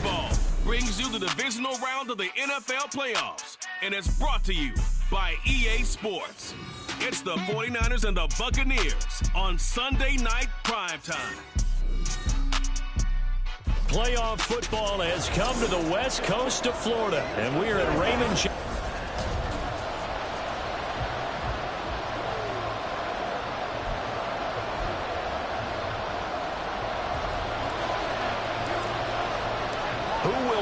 football brings you the divisional round of the NFL playoffs, and it's brought to you by EA Sports. It's the 49ers and the Buccaneers on Sunday night primetime. Playoff football has come to the west coast of Florida, and we are at Raymond James.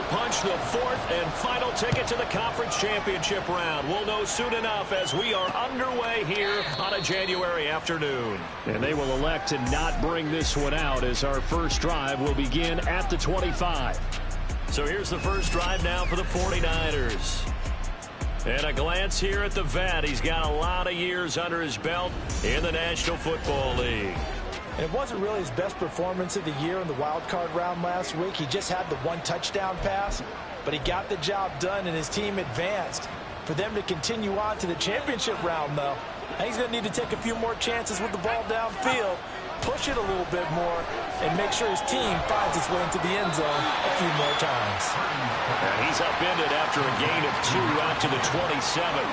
Punch the fourth and final ticket to the conference championship round. We'll know soon enough as we are underway here on a January afternoon. And they will elect to not bring this one out as our first drive will begin at the 25. So here's the first drive now for the 49ers. And a glance here at the vet. He's got a lot of years under his belt in the National Football League. And it wasn't really his best performance of the year in the wild card round last week. He just had the one touchdown pass, but he got the job done and his team advanced. For them to continue on to the championship round, though, he's going to need to take a few more chances with the ball downfield, push it a little bit more, and make sure his team finds its way into the end zone a few more times. And he's upended after a gain of 2 out to the 27.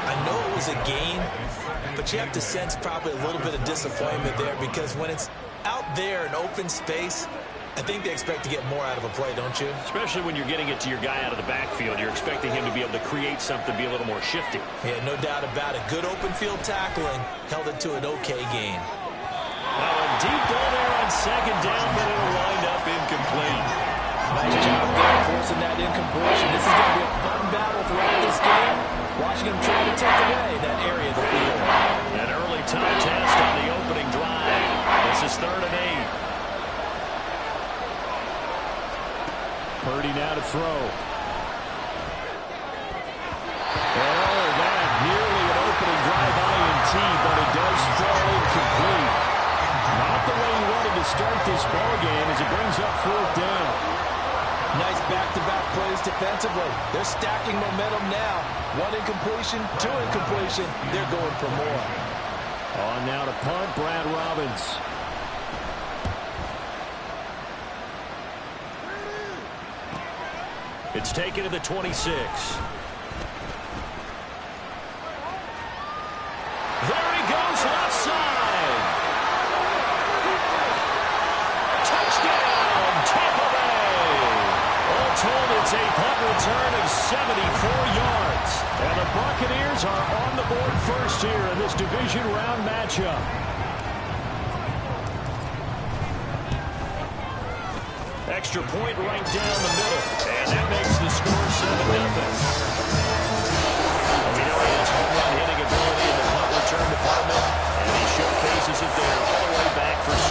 I know it was a gain, but you have to sense probably a little bit of disappointment there because when it's out there in open space, I think they expect to get more out of a play, don't you? Especially when you're getting it to your guy out of the backfield. You're expecting him to be able to create something, be a little more shifty. Yeah, no doubt about it. Good open field tackling held it to an okay gain. Now a deep ball there on second down, but it'll wind up incomplete. Nice job there forcing that incompletion. This is going to be a fun battle throughout this game. Watching him try to take away that area of the field. An early time test on the opening drive. This is 3rd and 8. Purdy now to throw. Oh, that nearly an opening drive INT, but it does fall incomplete. Not the way he wanted to start this ball game as it brings up 4th down. Nice back-to-back plays defensively. They're stacking momentum now. 1 incompletion, 2 incompletion. They're going for more. On now to punt, Brad Robbins. It's taken to the 26. There he goes, left side. Touchdown, Tampa Bay. All told, it's a punt return of 74 yards. And the Buccaneers are on the board first here in this division round matchup. Extra point right down the middle. And that makes the score 7-0. We know he has home run hitting ability in the punt return department. And he showcases it there all the way back for 6.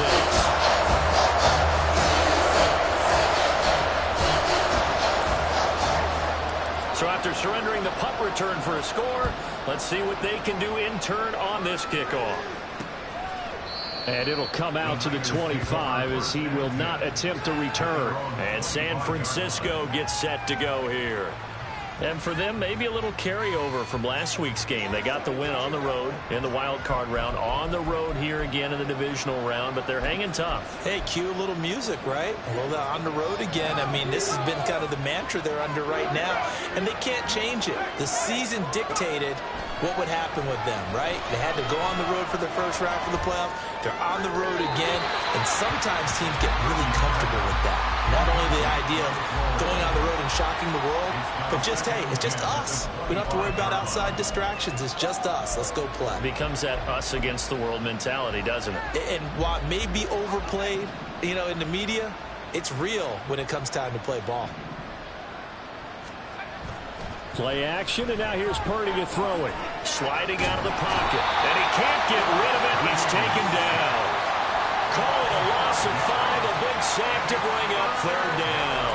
So after surrendering the punt return for a score, let's see what they can do in turn on this kickoff. And it'll come out to the 25 as he will not attempt to return. And San Francisco gets set to go here. And for them, maybe a little carryover from last week's game. They got the win on the road in the wild card round, on the road here again in the divisional round, but they're hanging tough. Hey, cue a little music, right? A little on the road again. I mean, this has been kind of the mantra they're under right now, and they can't change it. The season dictated what would happen with them, right? They had to go on the road for the first round for the playoff. They're on the road again, and sometimes teams get really comfortable with that. Not only the idea of going on the road and shocking the world, but just, hey, it's just us. We don't have to worry about outside distractions. It's just us. Let's go play. It becomes that us against the world mentality, doesn't it? And while it may be overplayed, you know, in the media, it's real when it comes time to play ball. Play action, and now here's Purdy to throw it. Sliding out of the pocket, and he can't get rid of it. He's taken down. Call it a loss of 5, a big sack to bring up 3rd down.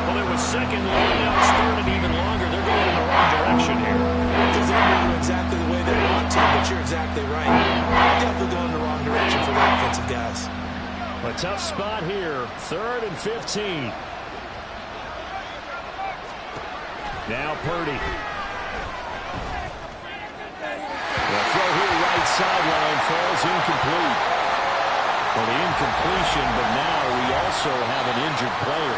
Well, it was 2nd long, now it's 3rd and even longer. They're going in the wrong direction here. Because they're moving exactly the way they want to, but you're exactly right. Definitely going in the wrong direction for the offensive guys. A tough spot here, 3rd and 15. Now Purdy. The throw here right sideline falls incomplete. Well, the incompletion, but now we also have an injured player.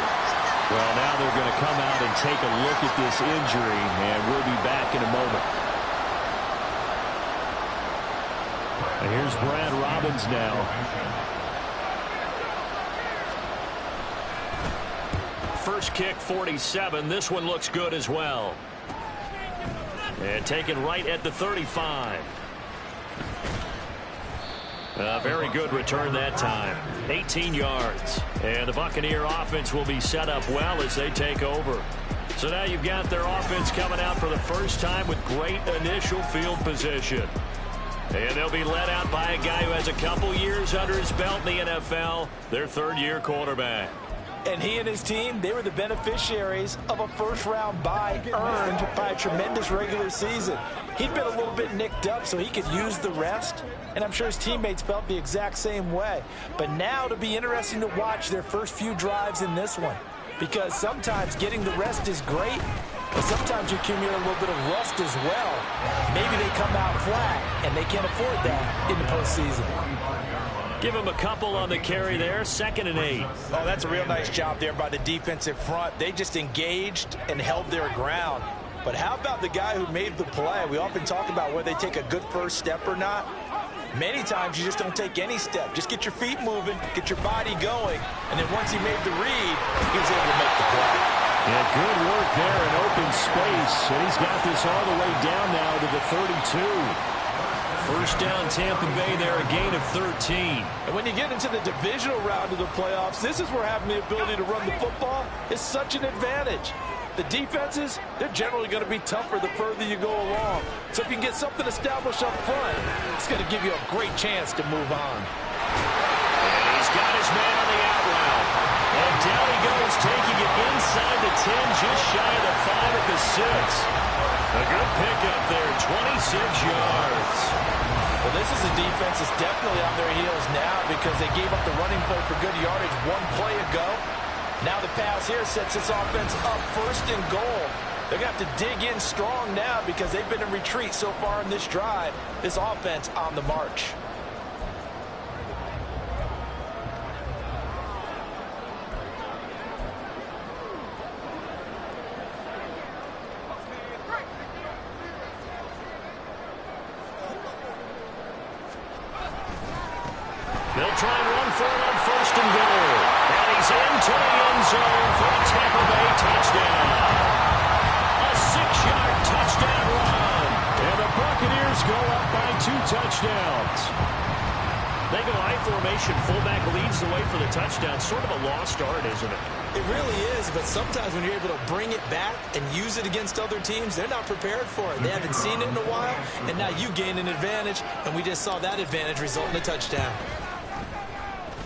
Well, now they're going to come out and take a look at this injury, and we'll be back in a moment. And here's Brad Robbins now. First kick, 47. This one looks good as well. And taken right at the 35. A very good return that time. 18 yards. And the Buccaneer offense will be set up well as they take over. So now you've got their offense coming out for the first time with great initial field position. And they'll be led out by a guy who has a couple years under his belt in the NFL, their third-year quarterback. And he and his team, they were the beneficiaries of a first-round bye earned by a tremendous regular season. He'd been a little bit nicked up, so he could use the rest. And I'm sure his teammates felt the exact same way. But now it'll be interesting to watch their first few drives in this one. Because sometimes getting the rest is great, but sometimes you accumulate a little bit of rust as well. Maybe they come out flat, and they can't afford that in the postseason. Give him a couple on the carry there, 2nd and 8. Oh, that's a real nice job there by the defensive front. They just engaged and held their ground. But how about the guy who made the play? We often talk about whether they take a good first step or not. Many times you just don't take any step. Just get your feet moving, get your body going, and then once he made the read, he was able to make the play. Yeah, good work there in open space. And he's got this all the way down now to the 32. First down, Tampa Bay there, a gain of 13. And when you get into the divisional round of the playoffs, this is where having the ability to run the football is such an advantage. The defenses, they're generally going to be tougher the further you go along. So if you can get something established up front, it's going to give you a great chance to move on. And he's got his man on the out route. And down he goes, taking it inside the 10, just shy of the 5 at the 6. A good pickup there, 26 yards. Well, this is a defense that's definitely on their heels now because they gave up the running play for good yardage one play ago. Now the pass here sets this offense up 1st and goal. They're going to have to dig in strong now because they've been in retreat so far in this drive. This offense on the march. They'll try and run for it on 1st and goal. And he's into the end zone for a Tampa Bay touchdown. A 6-yard touchdown run. And the Buccaneers go up by 2 touchdowns. They go I formation. Fullback leads the way for the touchdown. Sort of a lost art, isn't it? It really is, but sometimes when you're able to bring it back and use it against other teams, they're not prepared for it. They haven't seen it in a while, and now you gain an advantage, and we just saw that advantage result in a touchdown.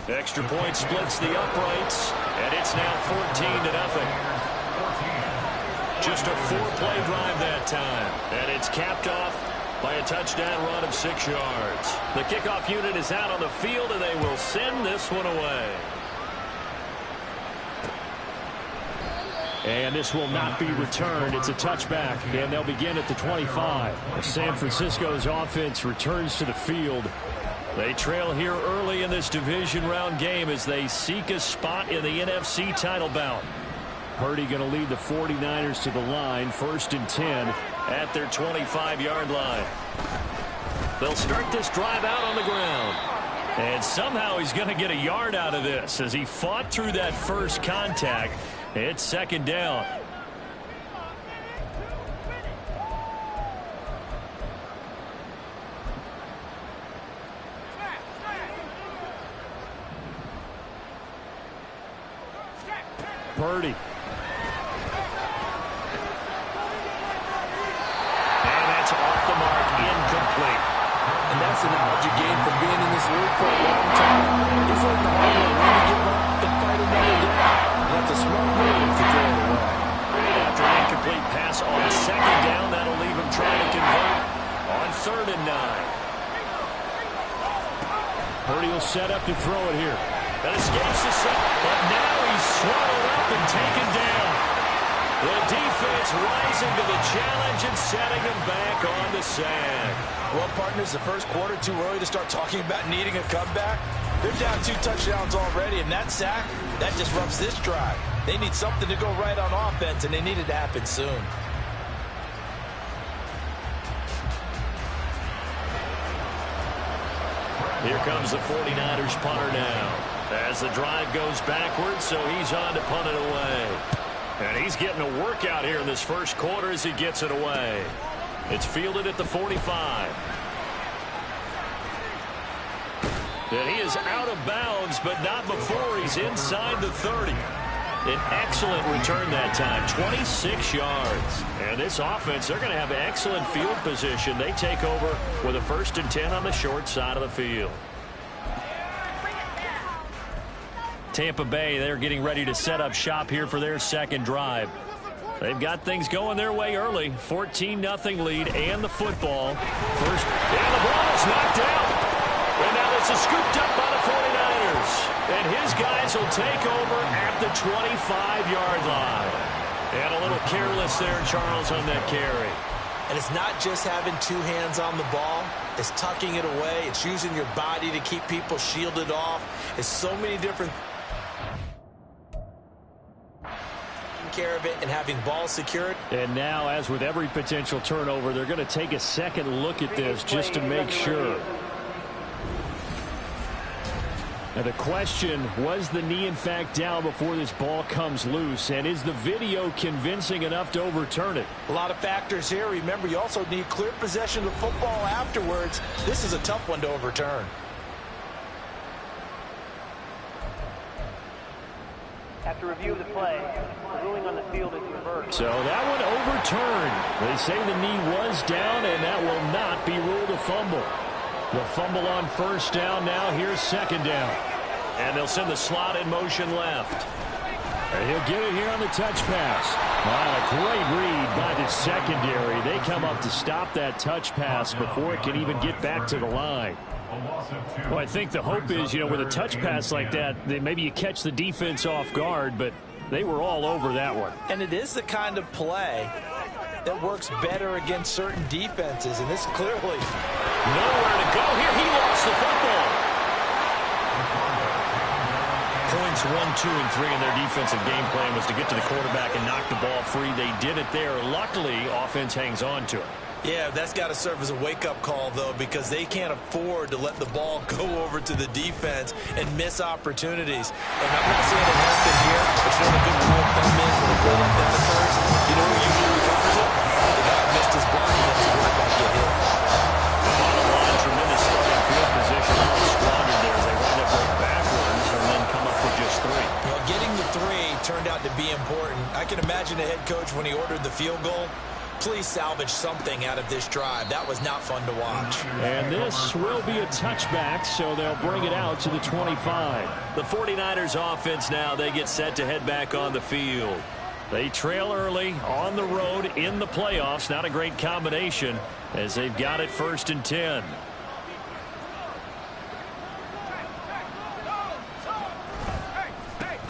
Extra point splits the uprights, and it's now 14-0. Just a 4-play drive that time, and it's capped off by a touchdown run of 6 yards. The kickoff unit is out on the field, and they will send this one away. And this will not be returned. It's a touchback, and they'll begin at the 25. San Francisco's offense returns to the field. They trail here early in this division round game as they seek a spot in the NFC title bout. Purdy going to lead the 49ers to the line, 1st and 10 at their 25-yard line. They'll start this drive out on the ground. And somehow he's going to get a yard out of this as he fought through that first contact. It's 2nd down. Purdy. And that's off the mark, incomplete. And that's an knowledge you gain from being in this league for a long time. It's like the hard way when you give up and fight another down. That's a smart move to throw it away. After an incomplete pass on 2nd down, that'll leave him trying to convert on 3rd and 9. Purdy will set up to throw it here. That escapes the set, but now he's swallowed up and taken down. The defense rising to the challenge and setting him back on the sack. Well, partners, the first quarter too early to start talking about needing a comeback. They're down 2 touchdowns already, and that sack, that disrupts this drive. They need something to go right on offense, and they need it to happen soon. Here comes the 49ers punter now. As the drive goes backwards, so he's on to punt it away. And he's getting a workout here in this first quarter as he gets it away. It's fielded at the 45. And he is out of bounds, but not before he's inside the 30. An excellent return that time, 26 yards. And this offense, they're going to have excellent field position. They take over with a 1st and 10 on the short side of the field. Tampa Bay, they're getting ready to set up shop here for their second drive. They've got things going their way early. 14-0 lead and the football. First, and the ball is knocked out. And now this is scooped up by the 49ers. And his guys will take over at the 25-yard line. And a little careless there, Charles, on that carry. And it's not just having 2 hands on the ball. It's tucking it away. It's using your body to keep people shielded off. It's so many different care of it and having ball secured. And now, as with every potential turnover, they're going to take a second look at this just to make sure. Now the question, was the knee in fact down before this ball comes loose? And is the video convincing enough to overturn it? A lot of factors here. Remember, you also need clear possession of the football afterwards. This is a tough one to overturn. After review of the play, the ruling on the field is reversed. So that one overturned. They say the knee was down, and that will not be ruled a fumble. The fumble on first down now. Here's second down. And they'll send the slot in motion left. And he'll get it here on the touch pass. Wow, a great read by the secondary. They come up to stop that touch pass before it can even get back to the line. Well, I think the hope is, with a touch pass like that, maybe you catch the defense off guard, but they were all over that one. And it is the kind of play that works better against certain defenses, and this clearly nowhere to go here. He lost the football. Points 1, 2, and 3 in their defensive game plan was to get to the quarterback and knock the ball free. They did it there. Luckily, offense hangs on to it. Yeah, that's got to serve as a wake-up call, though, because they can't afford to let the ball go over to the defense and miss opportunities. And I'm not saying it happened here, but you know what a good rule of thumb is when a play like that occurs? You know who usually recovers it? The guy who missed his block and lets his quarterback get hit. Bottom line, tremendous starting field position. All squandered there as they wind up going backwards and then come up with just 3. Well, getting the 3 turned out to be important. I can imagine the head coach when he ordered the field goal. Please salvage something out of this drive. That was not fun to watch. And this will be a touchback, so they'll bring it out to the 25. The 49ers offense now, they get set to head back on the field. They trail early on the road in the playoffs. Not a great combination as they've got it 1st and 10.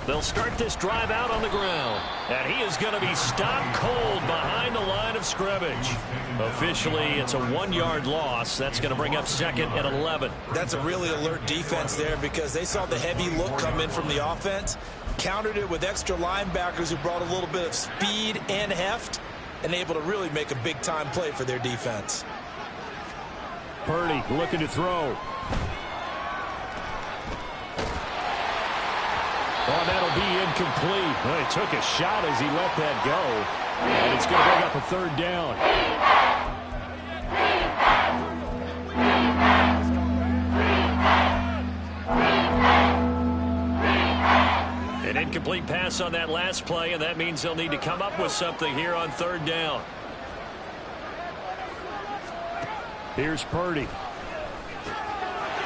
They'll start this drive out on the ground. And he is going to be stopped cold behind the line of scrimmage. Officially, it's a 1-yard loss. That's going to bring up 2nd and 11. That's a really alert defense there because they saw the heavy look come in from the offense, countered it with extra linebackers who brought a little bit of speed and heft, and able to really make a big-time play for their defense. Purdy looking to throw. Oh, that'll be incomplete. Well, he took a shot as he let that go. And it's going to bring up a 3rd down. An incomplete pass on that last play, and that means they'll need to come up with something here on 3rd down. Here's Purdy.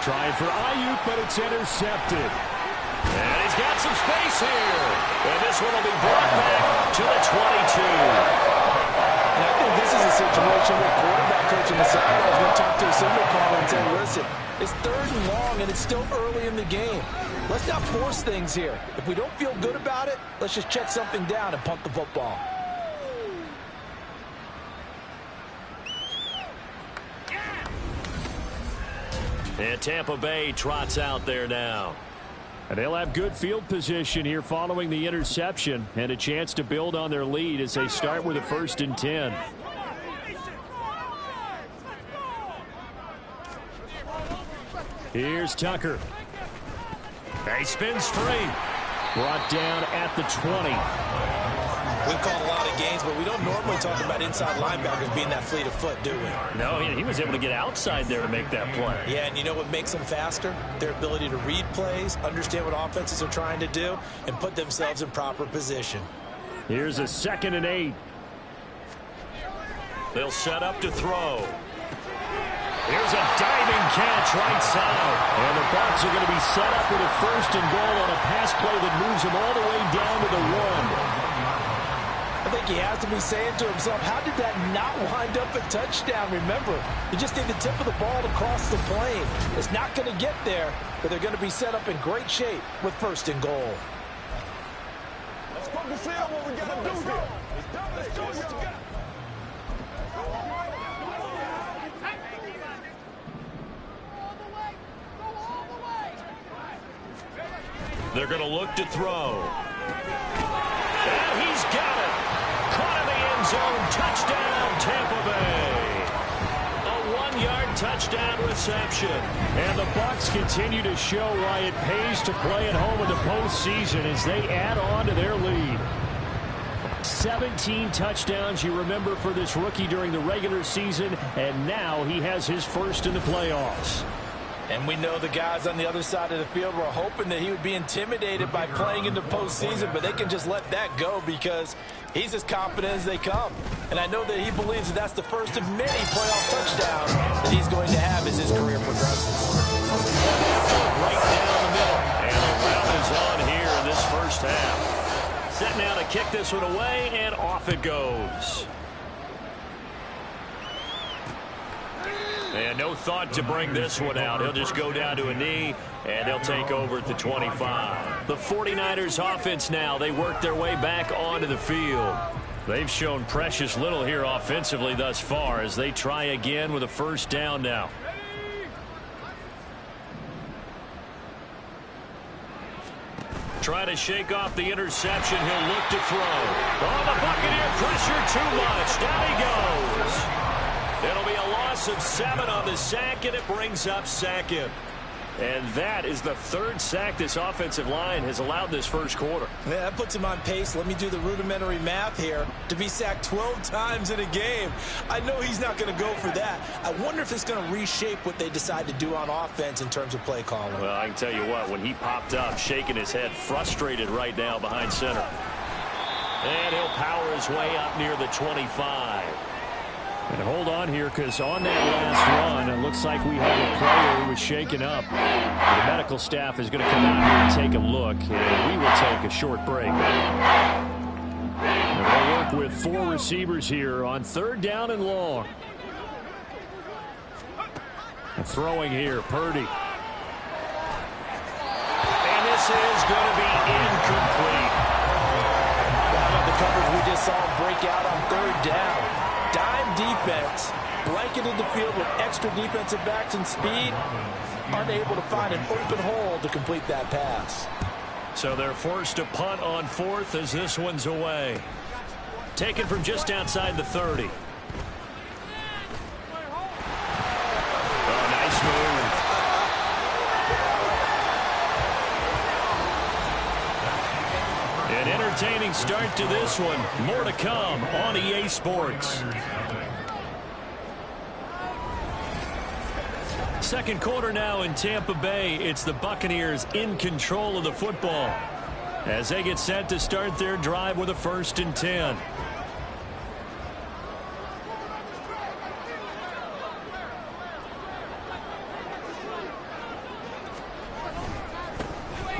Trying for Ayuk, but it's intercepted. And he's got some space here. And this one will be brought back to the 22. And I think this is a situation where quarterback coach in the sideline is going to talk to a signal caller and say, listen, it's 3rd and long and it's still early in the game. Let's not force things here. If we don't feel good about it, let's just check something down and punt the football. And Tampa Bay trots out there now. And they'll have good field position here following the interception and a chance to build on their lead as they start with a 1st and 10. Here's Tucker. He spins free. Brought down at the 20. We've called a lot of games, but we don't normally talk about inside linebackers being that fleet of foot, do we? No, he was able to get outside there to make that play. Yeah, and you know what makes them faster? Their ability to read plays, understand what offenses are trying to do, and put themselves in proper position. Here's a 2nd and 8. They'll set up to throw. Here's a diving catch right side. And the Bucs are going to be set up with a 1st and goal on a pass play that moves them all the way down to the 1. I think he has to be saying to himself, how did that not wind up a touchdown? Remember, you just need the tip of the ball to cross the plane. It's not going to get there, but they're going to be set up in great shape with 1st and goal. Let's focus in on what we got to do here. Let's do what we got. They're going to look to throw. And he's got it. Caught in the end zone. Touchdown, Tampa Bay. A 1-yard touchdown reception. And the Bucs continue to show why it pays to play at home in the postseason as they add on to their lead. 17 touchdowns, you remember, for this rookie during the regular season, and now he has his 1st in the playoffs. And we know the guys on the other side of the field were hoping that he would be intimidated by playing in the postseason, but they can just let that go because he's as confident as they come. And I know that he believes that that's the first of many playoff touchdowns that he's going to have as his career progresses. Right down the middle. And the route is on here in this 1st half. Set now to kick this one away, and off it goes. And no thought to bring this one out. He'll just go down to a knee, and they'll take over at the 25. The 49ers offense now, they work their way back onto the field. They've shown precious little here offensively thus far as they try again with a 1st down now. Try to shake off the interception. He'll look to throw. Oh, the Buccaneer pressure too much. Down he goes. It'll be a loss of 7 on the sack, and it brings up 2nd. And that is the 3rd sack this offensive line has allowed this 1st quarter. Yeah, that puts him on pace. Let me do the rudimentary math here. To be sacked 12 times in a game, I know he's not going to go for that. I wonder if it's going to reshape what they decide to do on offense in terms of play calling. Well, I can tell you what, when he popped up, shaking his head, frustrated right now behind center. And he'll power his way up near the 25. And hold on here, because on that last run, it looks like we have a player who was shaken up. The medical staff is going to come out here and take a look, and we will take a short break. And they'll work with 4 receivers here on 3rd down and long. And throwing here, Purdy. And this is going to be incomplete. The coverage we just saw him break out on 3rd down. Dime defense, blanketed the field with extra defensive backs and speed, unable to find an open hole to complete that pass. So they're forced to punt on 4th as this one's away. Taken from just outside the 30. Oh, nice move. An entertaining start to this one. More to come on EA Sports. 2nd quarter now in Tampa Bay. It's the Buccaneers in control of the football as they get set to start their drive with a 1st and 10.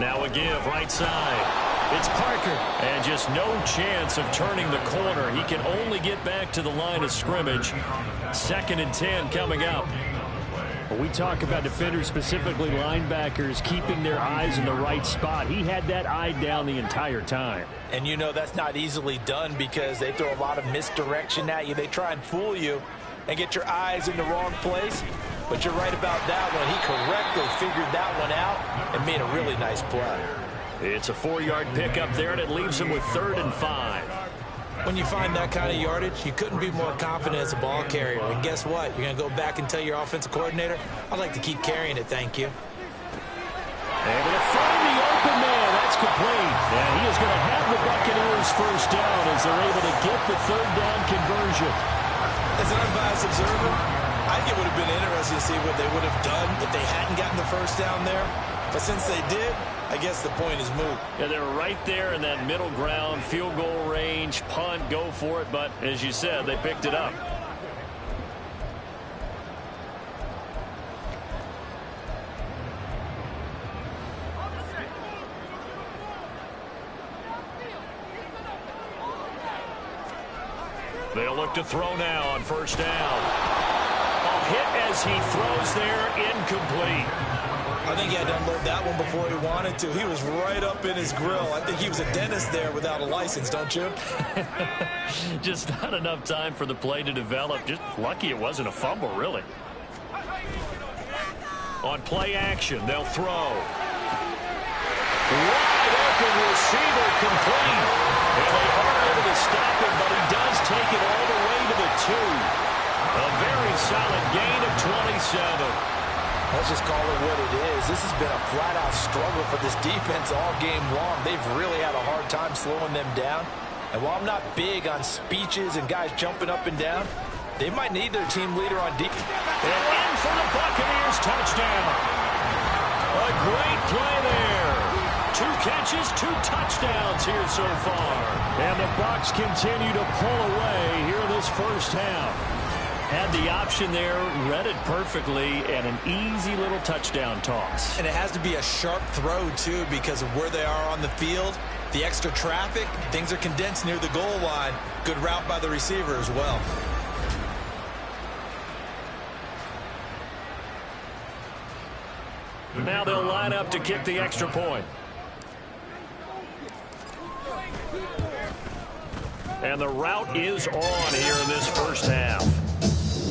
Now a give right side. It's Parker, and just no chance of turning the corner. He can only get back to the line of scrimmage. 2nd and 10 coming up. When we talk about defenders, specifically linebackers, keeping their eyes in the right spot. He had that eye down the entire time. And you know that's not easily done because they throw a lot of misdirection at you. They try and fool you and get your eyes in the wrong place. But you're right about that one. He correctly figured that one out and made a really nice play. It's a 4-yard pickup there, and it leaves him with 3rd and 5. When you find that kind of yardage, you couldn't be more confident as a ball carrier. And guess what? You're going to go back and tell your offensive coordinator, I'd like to keep carrying it, thank you. Able to find the open man. That's complete. And he is going to have the Buccaneers first down as they're able to get the 3rd down conversion. As an unbiased observer, I think it would have been interesting to see what they would have done if they hadn't gotten the first down there. But since they did, I guess the point is moot. Yeah, they're right there in that middle ground, field goal range, punt, go for it. But as you said, they picked it up. They'll look to throw now on first down. A hit as he throws there, incomplete. I think he had to unload that one before he wanted to. He was right up in his grill. I think he was a dentist there without a license, don't you? Just not enough time for the play to develop. Just lucky it wasn't a fumble, really. On play action, they'll throw. Wide open receiver complete. And they aren't able to stop him, but he does take it all the way to the 2. A very solid gain of 27. Let's just call it what it is. This has been a flat-out struggle for this defense all game long. They've really had a hard time slowing them down. And while I'm not big on speeches and guys jumping up and down, they might need their team leader on defense. And in for the Buccaneers touchdown. A great play there. 2 catches, 2 touchdowns here so far. And the Bucs continue to pull away here in this first half. Had the option there, read it perfectly, and an easy little touchdown toss. And it has to be a sharp throw, too, because of where they are on the field. The extra traffic, things are condensed near the goal line. Good route by the receiver as well. Now they'll line up to kick the extra point. And the route is on here in this first half.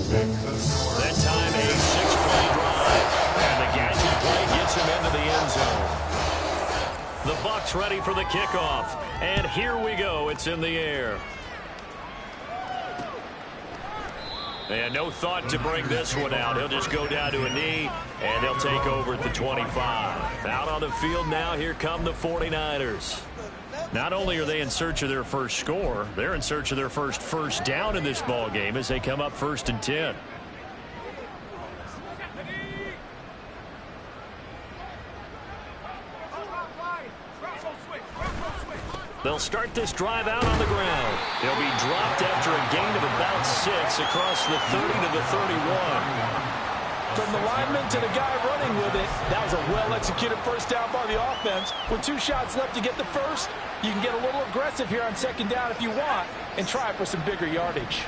That time a 6-play drive. And the gadget play gets him into the end zone. The Bucs ready for the kickoff. And here we go. It's in the air. And no thought to bring this one out. He'll just go down to a knee, and they'll take over at the 25. Out on the field now, here come the 49ers. Not only are they in search of their first score, they're in search of their first down in this ball game as they come up 1st and 10. They'll start this drive out on the ground. They'll be dropped after a gain of about 6 across the 30 to the 31. From the lineman to the guy running with it, that was a well-executed first down by the offense. With 2 shots left to get the first, you can get a little aggressive here on 2nd down if you want and try for some bigger yardage.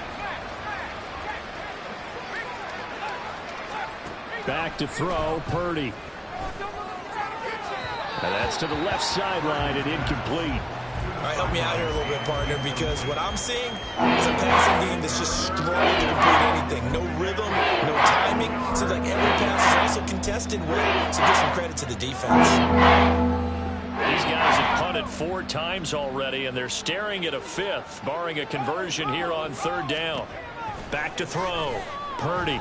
Back to throw, Purdy. And that's to the left sideline and incomplete. All right, help me out here a little bit, partner, because what I'm seeing is a passing game that's just struggling to complete anything. No rhythm, no timing. Seems like every pass is also contested with, so give some credit to the defense. These guys have punted 4 times already, and they're staring at a 5th, barring a conversion here on 3rd down. Back to throw, Purdy.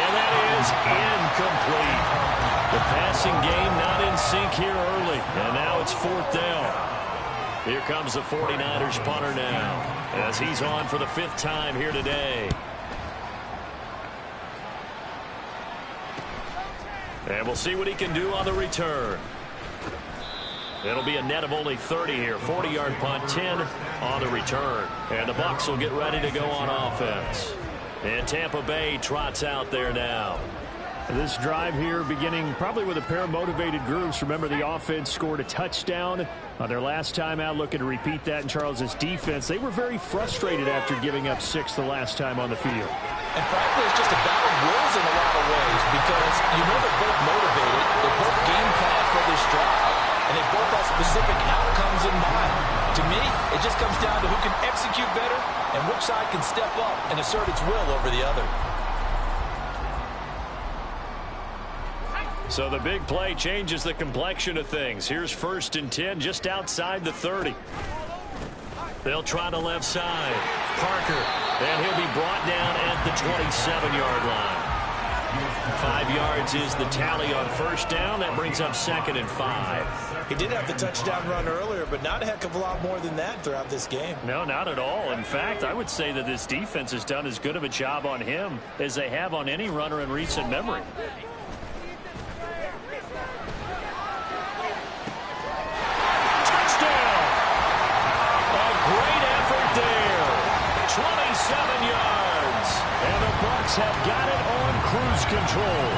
And that is incomplete. The passing game not in sync here early. And now it's 4th down. Here comes the 49ers punter now as he's on for the 5th time here today. And we'll see what he can do on the return. It'll be a net of only 30 here. 40-yard punt, 10 on the return. And the Bucs will get ready to go on offense. And Tampa Bay trots out there now. This drive here beginning probably with a pair of motivated groups. Remember, the offense scored a touchdown on their last time out, looking to repeat that in Charles's defense. They were very frustrated after giving up 6 the last time on the field. And frankly, it's just a battle of wills in a lot of ways because you know they're both motivated. They're both game plan for this drive, and they both have specific outcomes in mind. To To me, it just comes down to who can execute better and which side can step up and assert its will over the other. So the big play changes the complexion of things. Here's 1st and 10 just outside the 30. They'll try the left side. Parker, and he'll be brought down at the 27-yard line. 5 yards is the tally on 1st down. That brings up 2nd and 5. He did have the touchdown run earlier, but not a heck of a lot more than that throughout this game. No, not at all. In fact, I would say that this defense has done as good of a job on him as they have on any runner in recent memory. Touchdown! A great effort there. 27 yards. And the Bucs have got it on cruise control.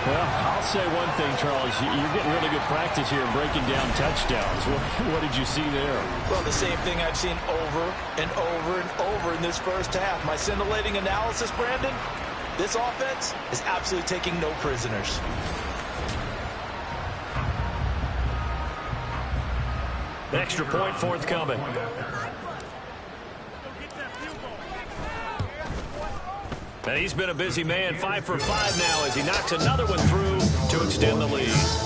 Well, I'll say one thing, Charles. You're getting really good practice here in breaking down touchdowns. What did you see there? Well, the same thing I've seen over and over and over in this first half. My scintillating analysis, Brandon, this offense is absolutely taking no prisoners. Extra point forthcoming. And he's been a busy man, 5 for 5 now as he knocks another one through to extend the lead. Score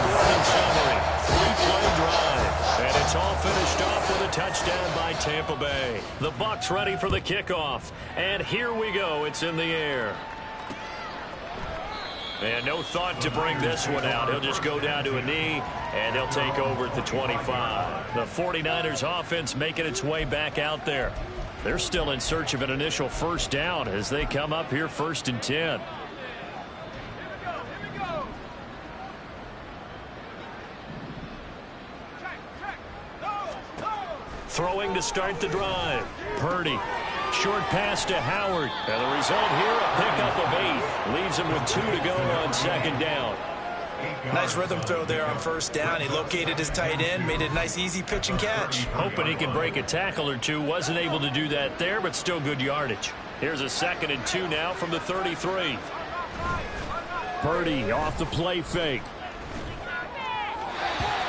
and summary, 3-play drive. And it's all finished off with a touchdown by Tampa Bay. The Bucs ready for the kickoff. And here we go. It's in the air. And no thought to bring this one out. He'll just go down to a knee, and they'll take over at the 25. The 49ers offense making its way back out there. They're still in search of an initial 1st down as they come up here 1st and 10. Throwing to start the drive. Purdy. Short pass to Howard. And the result here, a pickup of 8. Leaves him with 2 to go on 2nd down. Nice rhythm throw there on 1st down. He located his tight end, made it a nice easy pitch and catch. Hoping he can break a tackle or two. Wasn't able to do that there, but still good yardage. Here's a 2nd and 2 now from the 33. Purdy off the play fake.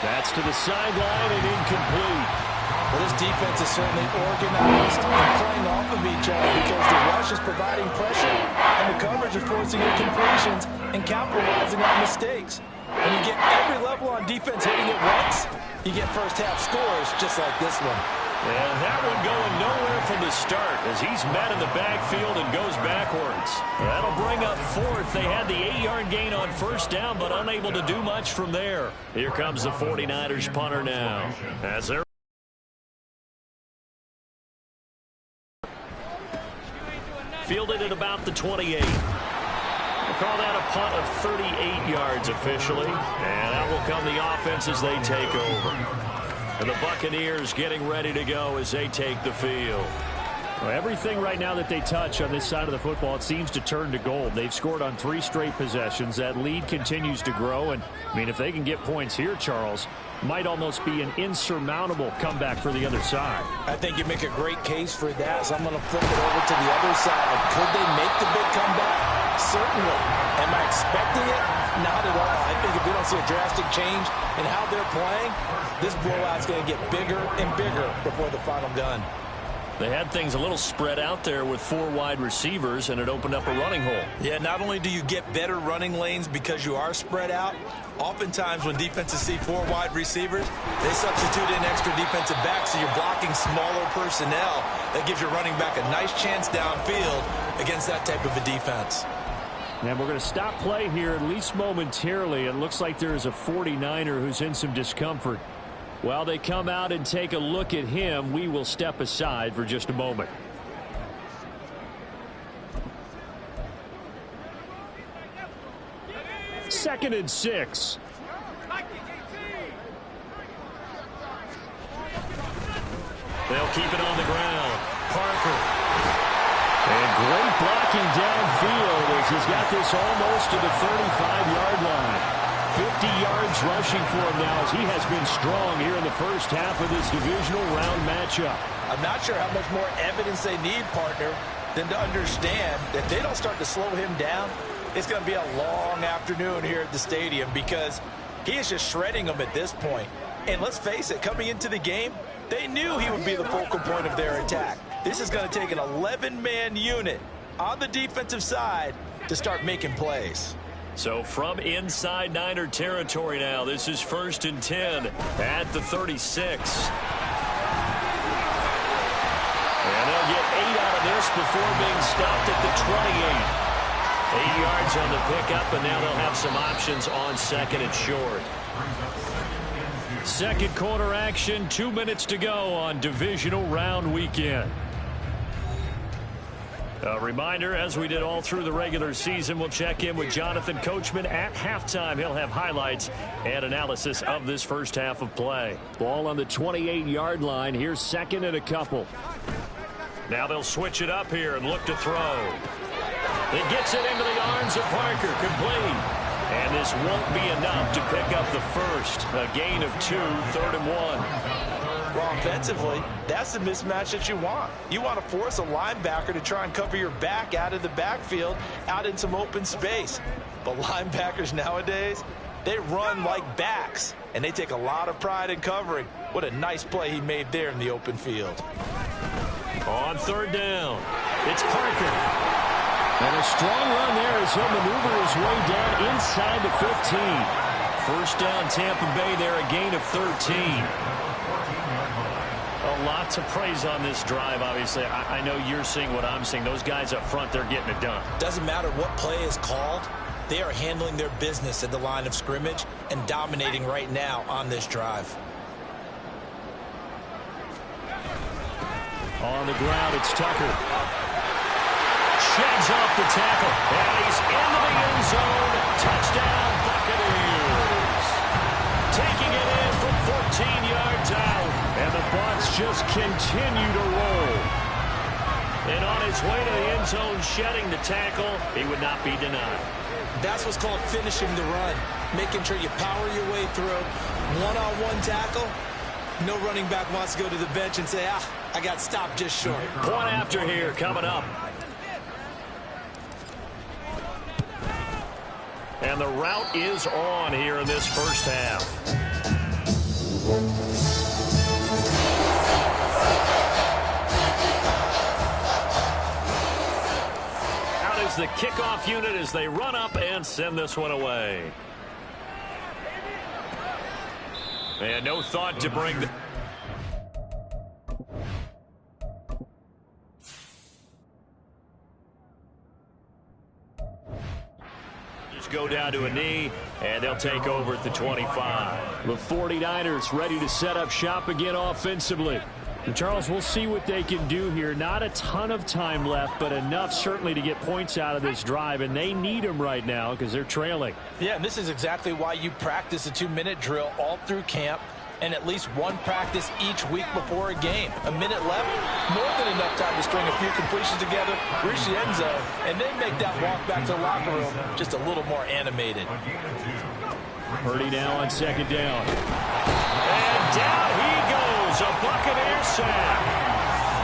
That's to the sideline and incomplete. Well, this defense is certainly organized and playing off of each other because the rush is providing pressure and the coverage is forcing incompletions and capitalizing on mistakes. When you get every level on defense hitting it once, you get first half scores just like this one. And that one going nowhere from the start as he's met in the backfield and goes backwards. That'll bring up 4th. They had the 8-yard gain on 1st down, but unable to do much from there. Here comes the 49ers punter now. As they're fielded at about the 28. We'll call that a punt of 38 yards officially. And out will come the offense as they take over. And the Buccaneers getting ready to go as they take the field. Well, everything right now that they touch on this side of the football, it seems to turn to gold. They've scored on 3 straight possessions. That lead continues to grow. And, I mean, if they can get points here, Charles, might almost be an insurmountable comeback for the other side. I think you make a great case for that, so I'm going to flip it over to the other side. Could they make the big comeback? Certainly. Am I expecting it? Not at all. I think if we don't see a drastic change in how they're playing, this blowout's going to get bigger and bigger before the final gun. They had things a little spread out there with 4 wide receivers, and it opened up a running hole. Yeah, not only do you get better running lanes because you are spread out, oftentimes when defenses see 4 wide receivers, they substitute in extra defensive backs, so you're blocking smaller personnel. That gives your running back a nice chance downfield against that type of a defense. And we're going to stop play here, at least momentarily. It looks like there is a 49er who's in some discomfort. While they come out and take a look at him, we will step aside for just a moment. Second and 6. They'll keep it on the ground. Parker. And great blocking downfield as he's got this almost to the 35-yard line. 50 yards rushing for him now as he has been strong here in the first half of this divisional round matchup. I'm not sure how much more evidence they need, partner, than to understand that if they don't start to slow him down, it's going to be a long afternoon here at the stadium because he is just shredding them at this point. And let's face it, coming into the game, they knew he would be the focal point of their attack. This is going to take an 11-man unit on the defensive side to start making plays. So from inside Niner territory now, this is 1st and 10 at the 36. And they'll get 8 out of this before being stopped at the 28. 8 yards on the pickup, and now they'll have some options on 2nd and short. Second quarter action, 2 minutes to go on divisional round weekend. A reminder, as we did all through the regular season, we'll check in with Jonathan Coachman at halftime. He'll have highlights and analysis of this first half of play. Ball on the 28-yard line. Here's 2nd and a couple. Now they'll switch it up here and look to throw. It gets it into the arms of Parker, complete. And this won't be enough to pick up the first. A gain of 2, 3rd and 1. Well, offensively, that's the mismatch that you want. You want to force a linebacker to try and cover your back out of the backfield, out in some open space. But linebackers nowadays, they run like backs, and they take a lot of pride in covering. What a nice play he made there in the open field. On 3rd down, it's Parker. And a strong run there as he'll maneuver his way down inside the 15. First down, Tampa Bay there, a gain of 13. A lot to praise on this drive, obviously. I know you're seeing what I'm seeing. Those guys up front, they're getting it done. Doesn't matter what play is called. They are handling their business at the line of scrimmage and dominating right now on this drive. On the ground, it's Tucker. Sheds off the tackle, and he's into the end zone. Touchdown, Buccaneers. Taking it in from 14 yards out. And the Bucs just continue to roll. And on his way to the end zone, shedding the tackle, he would not be denied. That's what's called finishing the run. Making sure you power your way through. One-on-one tackle. No running back wants to go to the bench and say, I got stopped just short. Point after here coming up. And the route is on here in this first half. Out is the kickoff unit as they run up and send this one away. And no thought to bring the... go down to a knee, and they'll take over at the 25. The 49ers ready to set up shop again offensively. And Charles, we'll see what they can do here. Not a ton of time left, but enough certainly to get points out of this drive, and they need them right now because they're trailing. Yeah, and this is exactly why you practice a 2-minute drill all through camp and at least one practice each week before a game. A minute left, more than enough time to string a few completions together, reach the end zone, and then make that walk back to the locker room just a little more animated. Purdy now on 2nd down. And down he goes, a Buccaneer sack.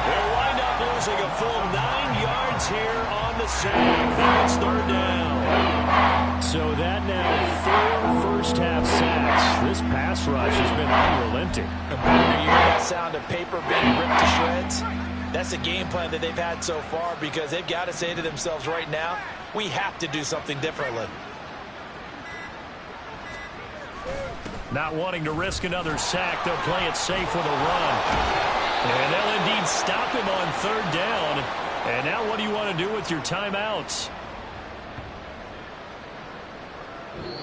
They'll wind up losing a full 9 yards here on the sack. Now it's 3rd down. So that now 4 first-half sacks. This pass rush has been unrelenting. You hear that sound of paper being ripped to shreds? That's the game plan that they've had so far because they've got to say to themselves right now, we have to do something differently. Not wanting to risk another sack, they'll play it safe with a run. And they'll indeed stop him on 3rd down. And now what do you want to do with your timeouts?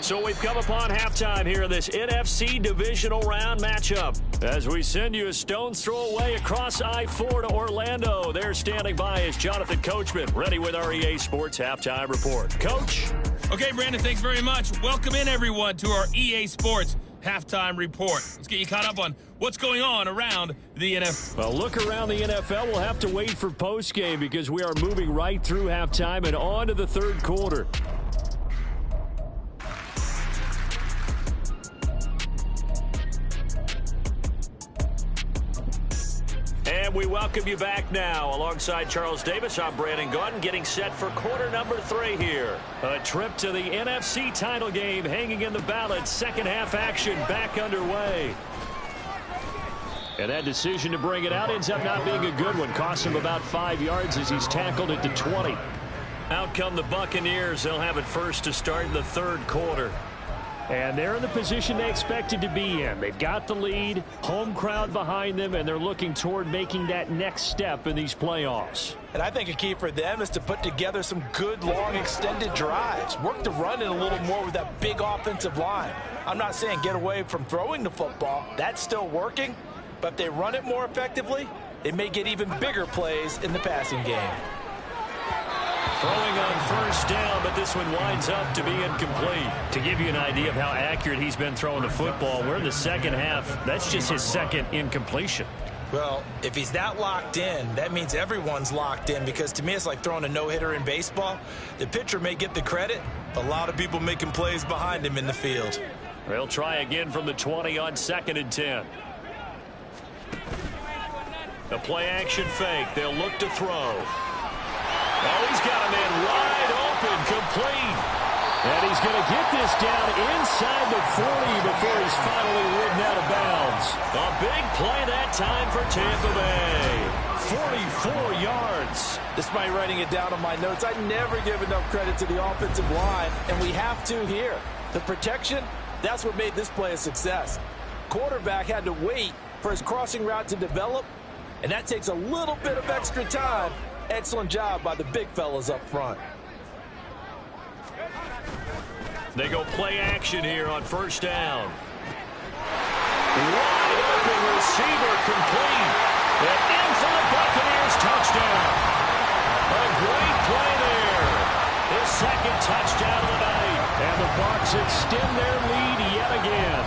So we've come upon halftime here in this NFC divisional round matchup. As we send you a stone's throw away across I-4 to Orlando. There standing by is Jonathan Coachman, ready with our EA Sports Halftime Report. Coach? Okay, Brandon, thanks very much. Welcome in, everyone, to our EA Sports Halftime Report. Let's get you caught up on what's going on around the NFL. Well, look around the NFL. We'll have to wait for postgame because we are moving right through halftime and on to the 3rd quarter. And we welcome you back now. Alongside Charles Davis, I'm Brandon Gordon, getting set for quarter number 3 here. A trip to the NFC title game hanging in the balance. Second half action back underway. And that decision to bring it out ends up not being a good one. Cost him about 5 yards as he's tackled at the 20. Out come the Buccaneers. They'll have it first to start the third quarter. And they're in the position they expected to be in. They've got the lead, home crowd behind them, and they're looking toward making that next step in these playoffs. And I think a key for them is to put together some good, long, extended drives. Work the run in a little more with that big offensive line. I'm not saying get away from throwing the football. That's still working. But if they run it more effectively, it may get even bigger plays in the passing game. Throwing on first down, but this one winds up to be incomplete. To give you an idea of how accurate he's been throwing the football, we're in the second half. That's just his second incompletion. Well, if he's that locked in, that means everyone's locked in, because to me it's like throwing a no-hitter in baseball. The pitcher may get the credit, a lot of people making plays behind him in the field. They'll try again from the 20 on 2nd and 10. The play-action fake. They'll look to throw. Oh, he's got a man wide open, complete. And he's going to get this down inside the 40 before he's finally ridden out of bounds. A big play that time for Tampa Bay. 44 yards. Despite writing it down on my notes, I never give enough credit to the offensive line, and we have to here. The protection, that's what made this play a success. Quarterback had to wait for his crossing route to develop, and that takes a little bit of extra time. Excellent job by the big fellas up front. They go play action here on first down. Wide open receiver, complete. And in for the Buccaneers, touchdown. A great play there. His second touchdown of the night. And the Bucs extend their lead yet again.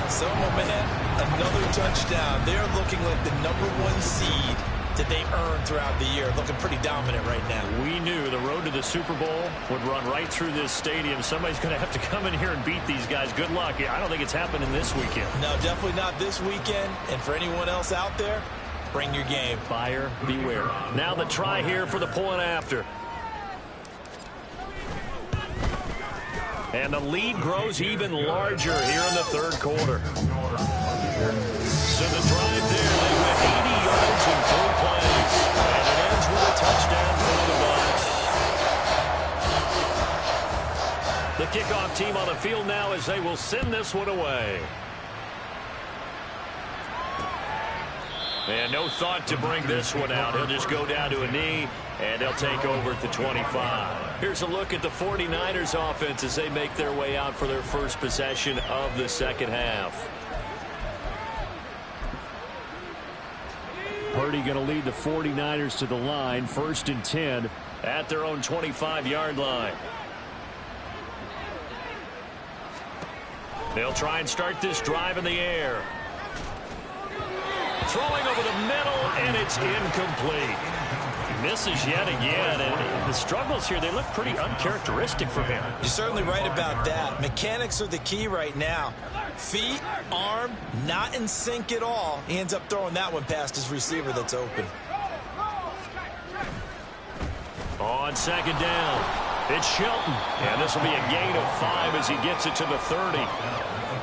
So, my man, another touchdown. They're looking like the #1 seed that they earned throughout the year. Looking pretty dominant right now. We knew the road to the Super Bowl would run right through this stadium. Somebody's going to have to come in here and beat these guys. Good luck. I don't think it's happening this weekend. No, definitely not this weekend. And for anyone else out there, bring your game. Buyer beware. Now the try here for the point after. And the lead grows even larger here in the third quarter. So the drive there, they went 80 yards in 4 plays. And it ends with a touchdown for the Bucs. The kickoff team on the field now as they will send this one away. And no thought to bring this one out. He'll just go down to a knee, and they'll take over at the 25. Here's a look at the 49ers offense as they make their way out for their first possession of the second half. Purdy going to lead the 49ers to the line, 1st and 10 at their own 25-yard line. They'll try and start this drive in the air. Throwing over the middle, and it's incomplete. Misses yet again, and the struggles here, they look pretty uncharacteristic for him. You're certainly right about that. Mechanics are the key right now. Feet, arm, not in sync at all. He ends up throwing that one past his receiver that's open. On second down, it's Shelton. And this will be a gain of 5 as he gets it to the 30.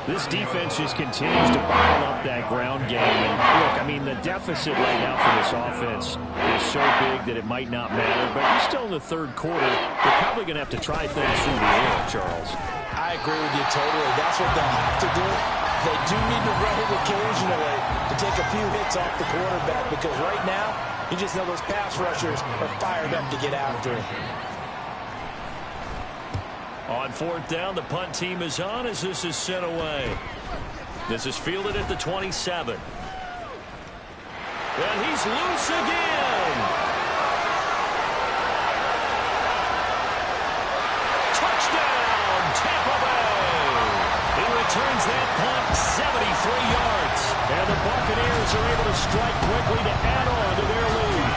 This defense just continues to bottle up that ground game. And look, I mean, the deficit right now for this offense is so big that it might not matter. But you're still in the third quarter. They're probably going to have to try things through the air, Charles. I agree with you totally. That's what they have to do. They do need to run it occasionally to take a few hits off the quarterback, because right now, you just know those pass rushers are fired up to get after him. On 4th down, the punt team is on as this is sent away. This is fielded at the 27. And he's loose again. Touchdown, Tampa Bay. He returns that punt 73 yards. And the Buccaneers are able to strike quickly to add on to their lead.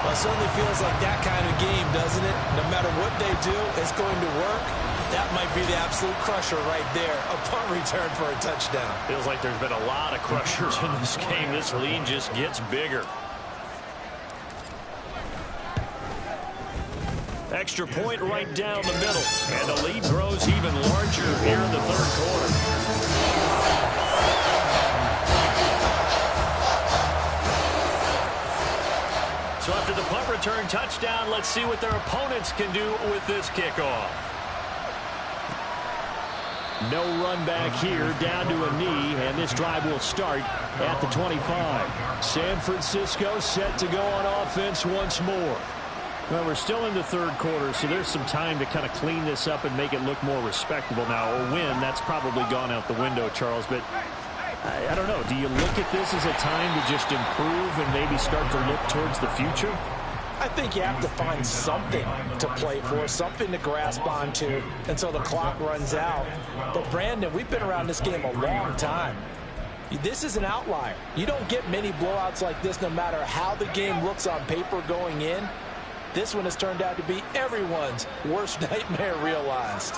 Well, it certainly feels like that kind of game, doesn't it? No matter what they do, it's going to work. That might be the absolute crusher right there. A punt return for a touchdown. Feels like there's been a lot of crushers in this game. This lead just gets bigger. Extra point right down the middle. And the lead grows even larger here in the third quarter. return touchdown. Let's see what their opponents can do with this kickoff. No run back here, down to a knee, and this drive will start at the 25. San Francisco set to go on offense once more. Well, we're still in the third quarter, so there's some time to kind of clean this up and make it look more respectable now. A win, that's probably gone out the window, Charles, but I don't know. Do you look at this as a time to just improve and maybe start to look towards the future? I think you have to find something to play for, something to grasp onto until the clock runs out. But, Brandon, we've been around this game a long time. This is an outlier. You don't get many blowouts like this no matter how the game looks on paper going in. This one has turned out to be everyone's worst nightmare realized.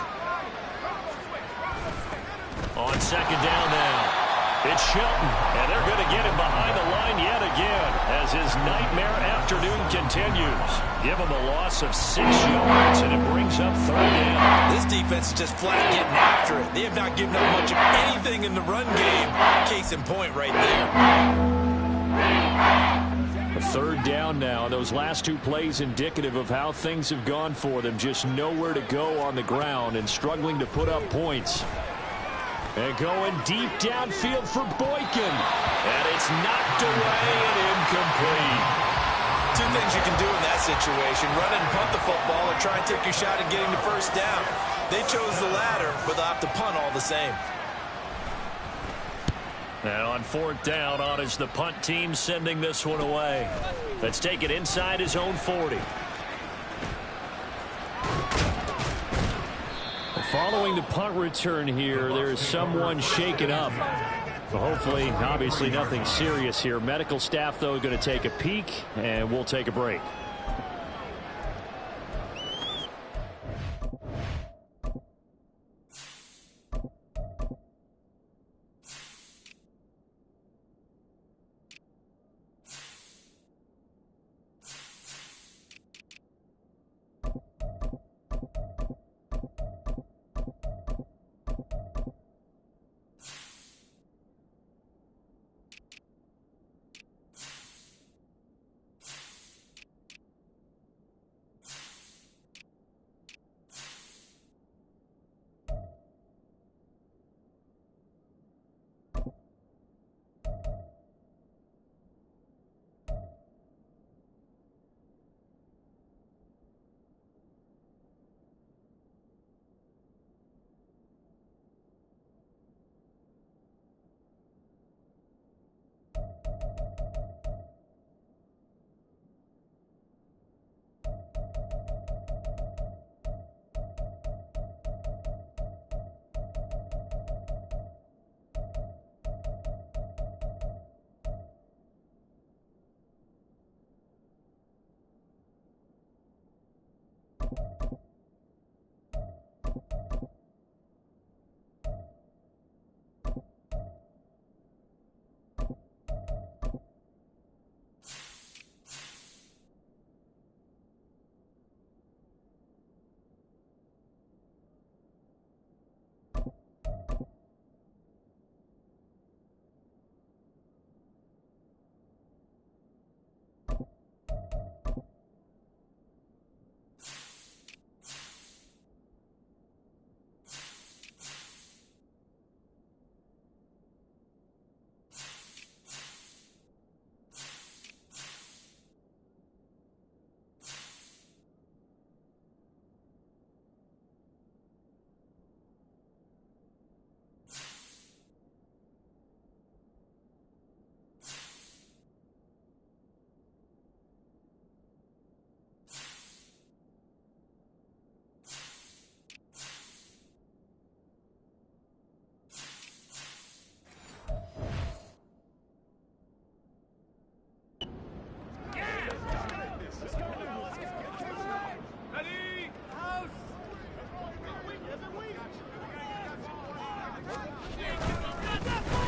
On second down now, it's Shelton, and they're going to get him behind the line yet again as his nightmare afternoon continues. Give him a loss of 6 yards, and it brings up third down. This defense is just flat getting after it. They have not given up much of anything in the run game. Case in point right there. A third down now. Those last 2 plays indicative of how things have gone for them. Just nowhere to go on the ground and struggling to put up points. And going deep downfield for Boykin. And it's knocked away and incomplete. 2 things you can do in that situation. Run and punt the football or try and take your shot at getting the first down. They chose the latter, but they'll have to punt all the same. And on fourth down, on is the punt team sending this one away. Let's take it inside his own 40. Following the punt return here, there's someone shaken up. Well, hopefully, obviously nothing serious here. Medical staff, though, going to take a peek, and we'll take a break.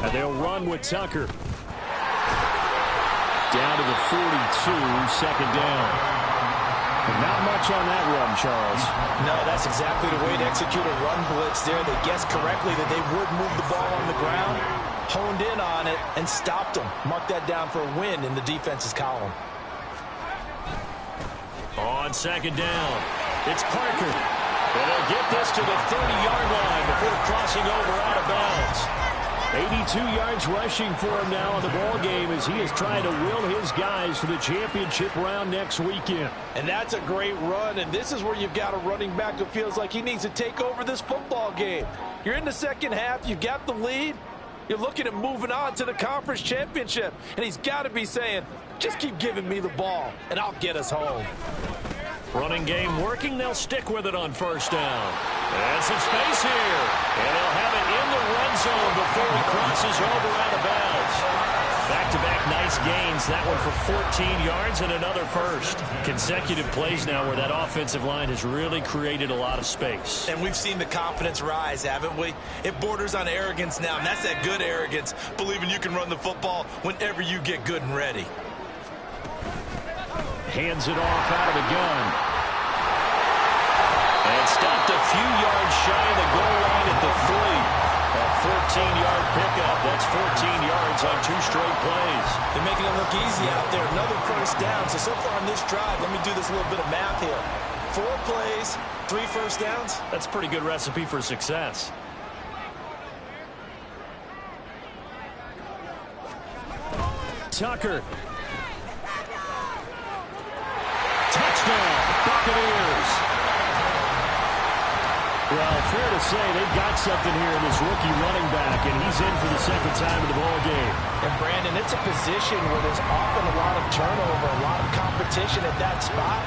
And they'll run with Tucker. Down to the 42, second down. And not much on that run, Charles. No, that's exactly the way to execute a run blitz there. They guessed correctly that they would move the ball on the ground, honed in on it, and stopped them. Mark that down for a win in the defense's column. On second down, it's Parker. And they'll get this to the 30-yard line before crossing over out of bounds. 82 yards rushing for him now in the ball game as he is trying to will his guys to the championship round next weekend. And that's a great run, and this is where you've got a running back who feels like he needs to take over this football game. You're in the second half, you've got the lead, you're looking at moving on to the conference championship, and he's got to be saying, just keep giving me the ball, and I'll get us home. Running game working. They'll stick with it on first down. And some space here. And they'll have it in the run zone before he crosses over out of bounds. Back-to-back nice gains. That one for 14 yards and another first. Consecutive plays now where that offensive line has really created a lot of space. And we've seen the confidence rise, haven't we? It borders on arrogance now, and that's that good arrogance, believing you can run the football whenever you get good and ready. Hands it off out of the gun. And stopped a few yards shy of the goal line at the 3. A 14-yard pickup. That's 14 yards on 2 straight plays. They're making it look easy out there. Another first down. So far on this drive, let me do this little bit of math here. 4 plays, 3 first downs. That's a pretty good recipe for success. Tucker. Touchdown, Buccaneers. Well, fair to say they've got something here in this rookie running back, and he's in for the second time in the ball game. And, Brandon, it's a position where there's often a lot of turnover, a lot of competition at that spot.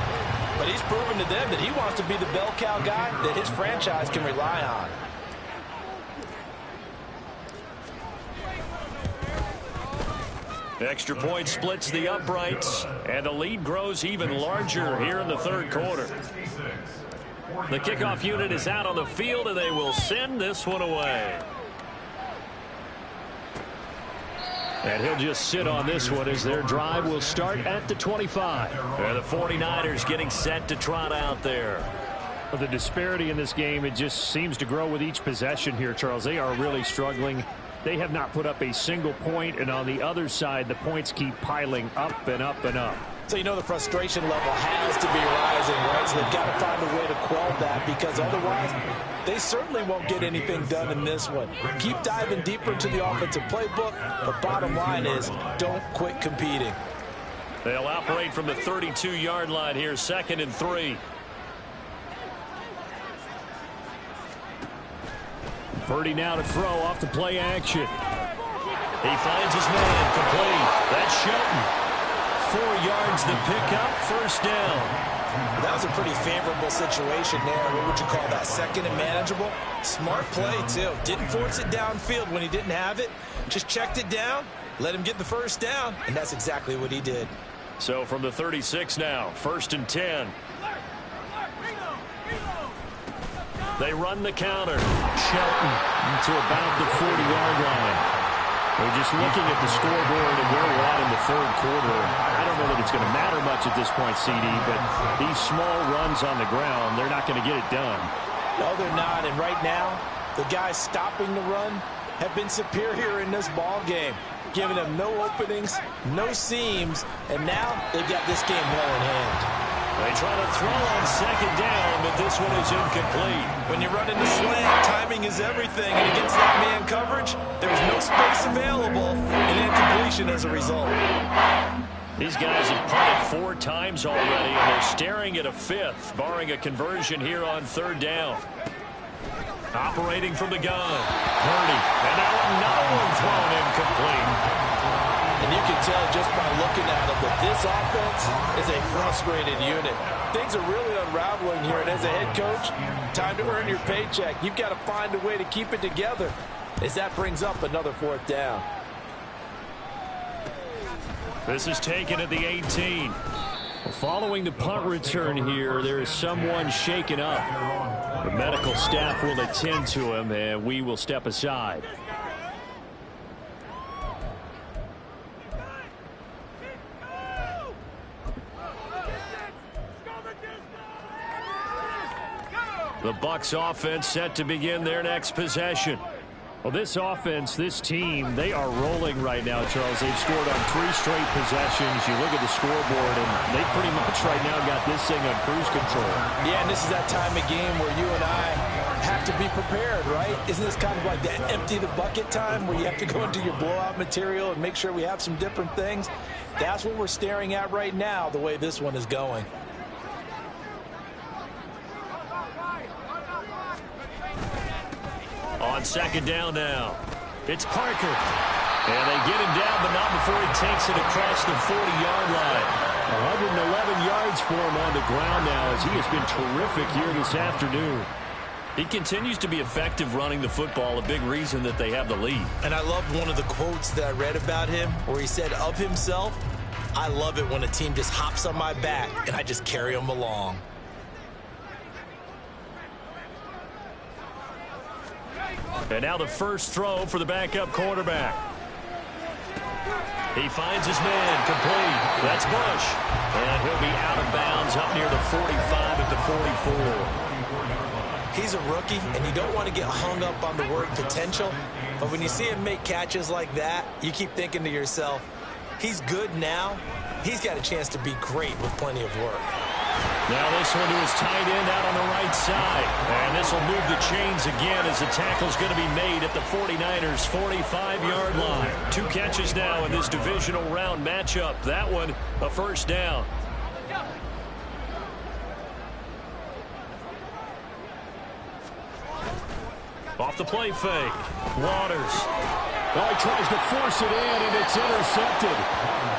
But he's proven to them that he wants to be the bell cow guy that his franchise can rely on. Extra point splits the uprights, and the lead grows even larger here in the third quarter. The kickoff unit is out on the field, and they will send this one away. And he'll just sit on this one as their drive will start at the 25. And the 49ers getting set to trot out there. Well, the disparity in this game, it just seems to grow with each possession here, Charles. They are really struggling. They have not put up a single point, and on the other side, the points keep piling up and up and up. So you know the frustration level has to be rising, right? So they've got to find a way to quell that, because otherwise they certainly won't get anything done in this one. Keep diving deeper into the offensive playbook, but bottom line is don't quit competing. They'll operate from the 32-yard line here, 2nd and 3. Purdy now to throw off the play action. He finds his man complete. That's Shelton. 4 yards the pickup, first down. That was a pretty favorable situation there. What would you call that? 2nd and manageable? Smart play, too. Didn't force it downfield when he didn't have it. Just checked it down, let him get the first down, and that's exactly what he did. So from the 36 now, 1st and 10. They run the counter. Shelton to about the 40-yard line. We're just looking at the scoreboard and where we're at in the third quarter. I don't know that it's going to matter much at this point, CD, but these small runs on the ground, they're not going to get it done. No, they're not. And right now, the guys stopping the run have been superior in this ball game, giving them no openings, no seams, and now they've got this game well in hand. They try to throw on 2nd down, but this one is incomplete. When you run into slant, timing is everything, and against that man coverage, there's no space available, and incompletion as a result. These guys have punted 4 times already, and they're staring at a 5th, barring a conversion here on 3rd down. Operating from the gun, Purdy, and now another one thrown incomplete. And you can tell just by looking at them that this offense is a frustrated unit. Things are really unraveling here, and as a head coach, time to earn your paycheck. You've got to find a way to keep it together as that brings up another 4th down. This is taken at the 18. Following the punt return here, there is someone shaken up. The medical staff will attend to him, and we will step aside. The Bucs offense set to begin their next possession. Well, this offense, this team, they are rolling right now, Charles. They've scored on 3 straight possessions. You look at the scoreboard, and they pretty much right now got this thing on cruise control. Yeah, and this is that time of game where you and I have to be prepared, right? Isn't this kind of like that empty the bucket time where you have to go into your blowout material and make sure we have some different things? That's what we're staring at right now, the way this one is going. On second down now, it's Parker. And they get him down, but not before he takes it across the 40-yard line. 111 yards for him on the ground now, as he has been terrific here this afternoon. He continues to be effective running the football, a big reason that they have the lead. And I love one of the quotes that I read about him where he said of himself, "I love it when a team just hops on my back and I just carry them along." And now the first throw for the backup quarterback. He finds his man, complete. That's Bush. And he'll be out of bounds up near the 45 at the 44. He's a rookie, and you don't want to get hung up on the word potential. But when you see him make catches like that, you keep thinking to yourself, he's good now. He's got a chance to be great with plenty of work. Now this one to his tight end out on the right side. And this will move the chains again as the tackle's going to be made at the 49ers' 45-yard line. 2 catches now in this divisional round matchup. That one, a first down. Off the play fake. Waters. Well, he tries to force it in, and it's intercepted.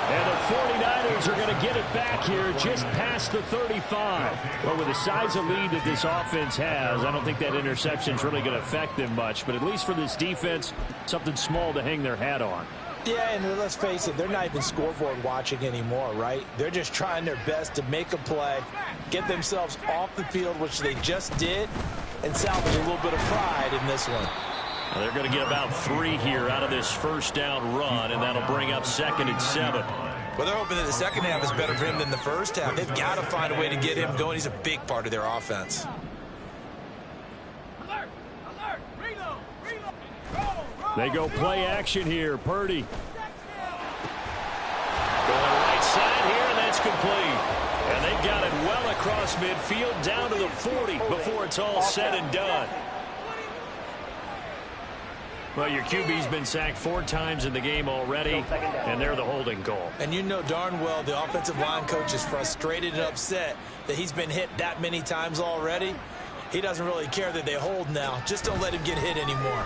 And the 49ers are going to get it back here just past the 35. Well, with the size of lead that this offense has, I don't think that interception's really going to affect them much. But at least for this defense, something small to hang their hat on. Yeah, and let's face it, they're not even scoreboard watching anymore, right? They're just trying their best to make a play, get themselves off the field, which they just did, and salvage a little bit of pride in this one. Well, they're going to get about 3 here out of this first down run, and that'll bring up 2nd and 7. Well, they're hoping that the second half is better for him than the first half. They've got to find a way to get him going. He's a big part of their offense. Alert! Alert! Reload! Reload! They go play action here. Purdy. Going right side here, and that's complete. And they've got it well across midfield down to the 40 before it's all said and done. Well, your QB's been sacked 4 times in the game already, and they're the holding goal. And you know darn well the offensive line coach is frustrated and upset that he's been hit that many times already. He doesn't really care that they hold now. Just don't let him get hit anymore.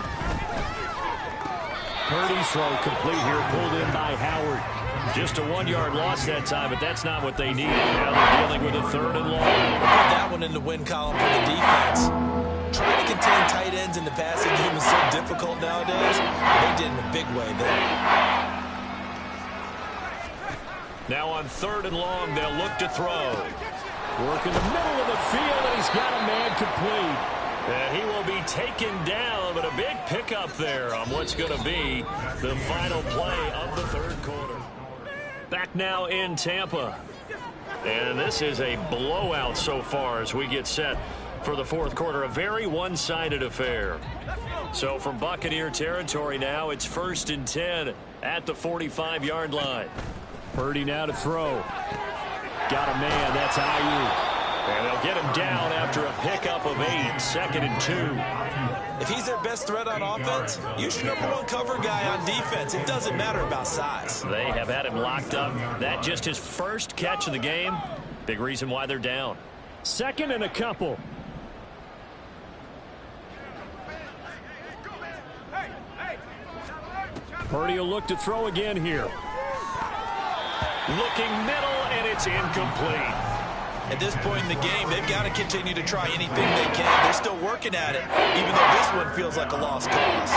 Purdy's throw complete here, pulled in by Howard. Just a 1-yard loss that time, but that's not what they needed. Now they're dealing with a 3rd and long. Put that one in the win column for the defense. Trying to contain tight ends in the passing game is so difficult nowadays. They did in a big way there. Now on 3rd and long, they'll look to throw. Work in the middle of the field, and he's got a man complete. And he will be taken down, but a big pickup there on what's going to be the final play of the 3rd quarter. Back now in Tampa. And this is a blowout so far as we get set for the 4th quarter. A very one-sided affair. So from Buccaneer territory now, it's 1st and 10 at the 45-yard line. Purdy now to throw. Got a man. That's Ayuk. And they'll get him down after a pickup of 8, 2nd and 2. If he's their best threat on offense, use your #1 cover guy on defense. It doesn't matter about size. They have had him locked up. That just his first catch of the game. Big reason why they're down. 2nd and a couple. Purdy will look to throw again here. Looking middle, and it's incomplete. At this point in the game, they've got to continue to try anything they can. They're still working at it, even though this one feels like a lost cause.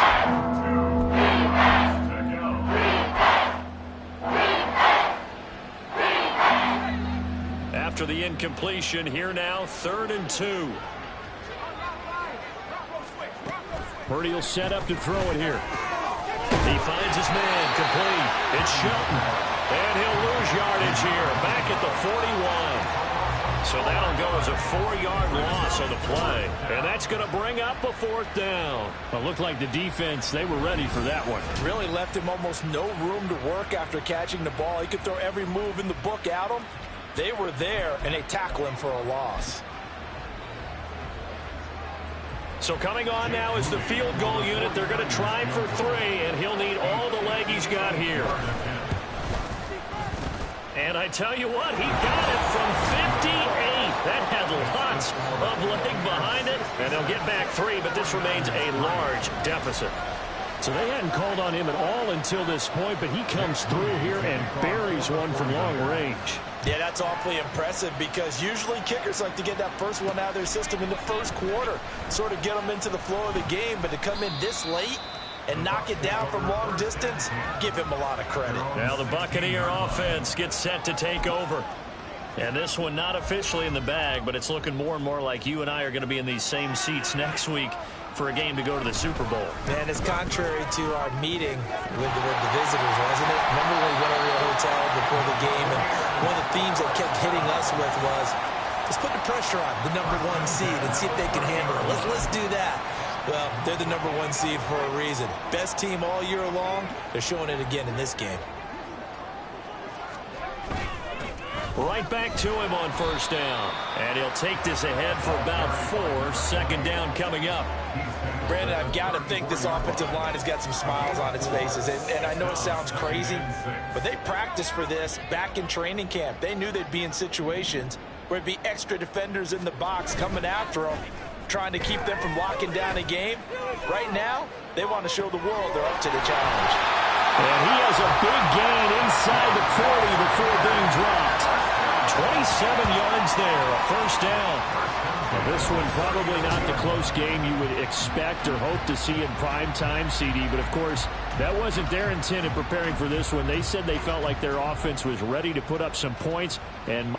After the incompletion, here now, 3rd and 2. Purdy will set up to throw it here. He finds his man, complete. It's Shelton. And he'll lose yardage here, back at the 41. So that'll go as a 4-yard loss on the play. And that's going to bring up a 4th down. Well, it looked like the defense, they were ready for that one. Really left him almost no room to work after catching the ball. He could throw every move in the book at him. They were there, and they tackle him for a loss. So coming on now is the field goal unit. They're going to try for 3, and he'll need all the leg he's got here. And I tell you what, he got it from 58. That had lots of leg behind it. And they'll get back 3, but this remains a large deficit. So they hadn't called on him at all until this point, but he comes through here and buries one from long range. Yeah, that's awfully impressive because usually kickers like to get that first one out of their system in the first quarter, sort of get them into the flow of the game, but to come in this late and knock it down from long distance, give him a lot of credit. Now the Buccaneer offense gets set to take over. And this one not officially in the bag, but it's looking more and more like you and I are going to be in these same seats next week for a game to go to the Super Bowl. Man, it's contrary to our meeting with the visitors, wasn't it? Remember when we went over to the hotel before the game, and one of the themes they kept hitting us with was, let's put the pressure on the #1 seed and see if they can handle it. Let's do that. Well, they're the #1 seed for a reason. Best team all year long. They're showing it again in this game. Right back to him on 1st down. And he'll take this ahead for about 4. 2nd down coming up. Brandon, I've got to think this offensive line has got some smiles on its faces. And I know it sounds crazy, but they practiced for this back in training camp. They knew they'd be in situations where it'd be extra defenders in the box coming after them, trying to keep them from locking down a game. Right now, they want to show the world they're up to the challenge. And he has a big gain inside the 40 before being dropped. 27 yards there, a 1st down. Well, this one probably not the close game you would expect or hope to see in prime time, CD. But, of course, that wasn't their intent in preparing for this one. They said they felt like their offense was ready to put up some points. And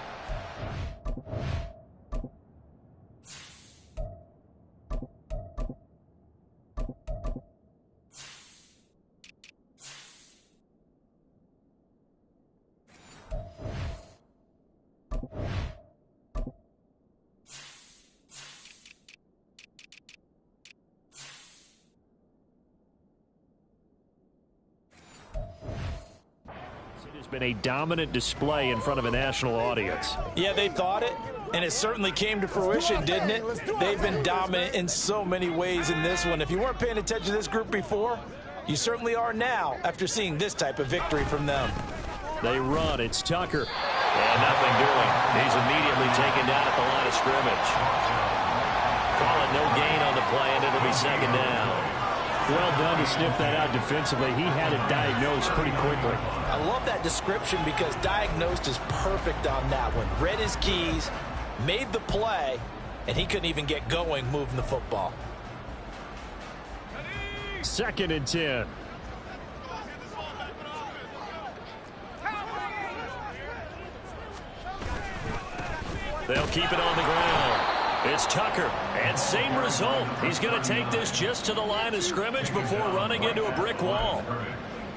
been a dominant display in front of a national audience. Yeah, they thought it, and it certainly came to fruition, didn't it? They've been dominant in so many ways in this one. If you weren't paying attention to this group before, you certainly are now after seeing this type of victory from them. They run. It's Tucker. And nothing doing. He's immediately taken down at the line of scrimmage. Call it no gain on the play, and it'll be 2nd down. Well done to sniff that out defensively. He had it diagnosed pretty quickly. I love that description because diagnosed is perfect on that one. Read his keys, made the play, and he couldn't even get going moving the football. 2nd and 10. They'll keep it on the ground. It's Tucker, and same result. He's going to take this just to the line of scrimmage before running into a brick wall.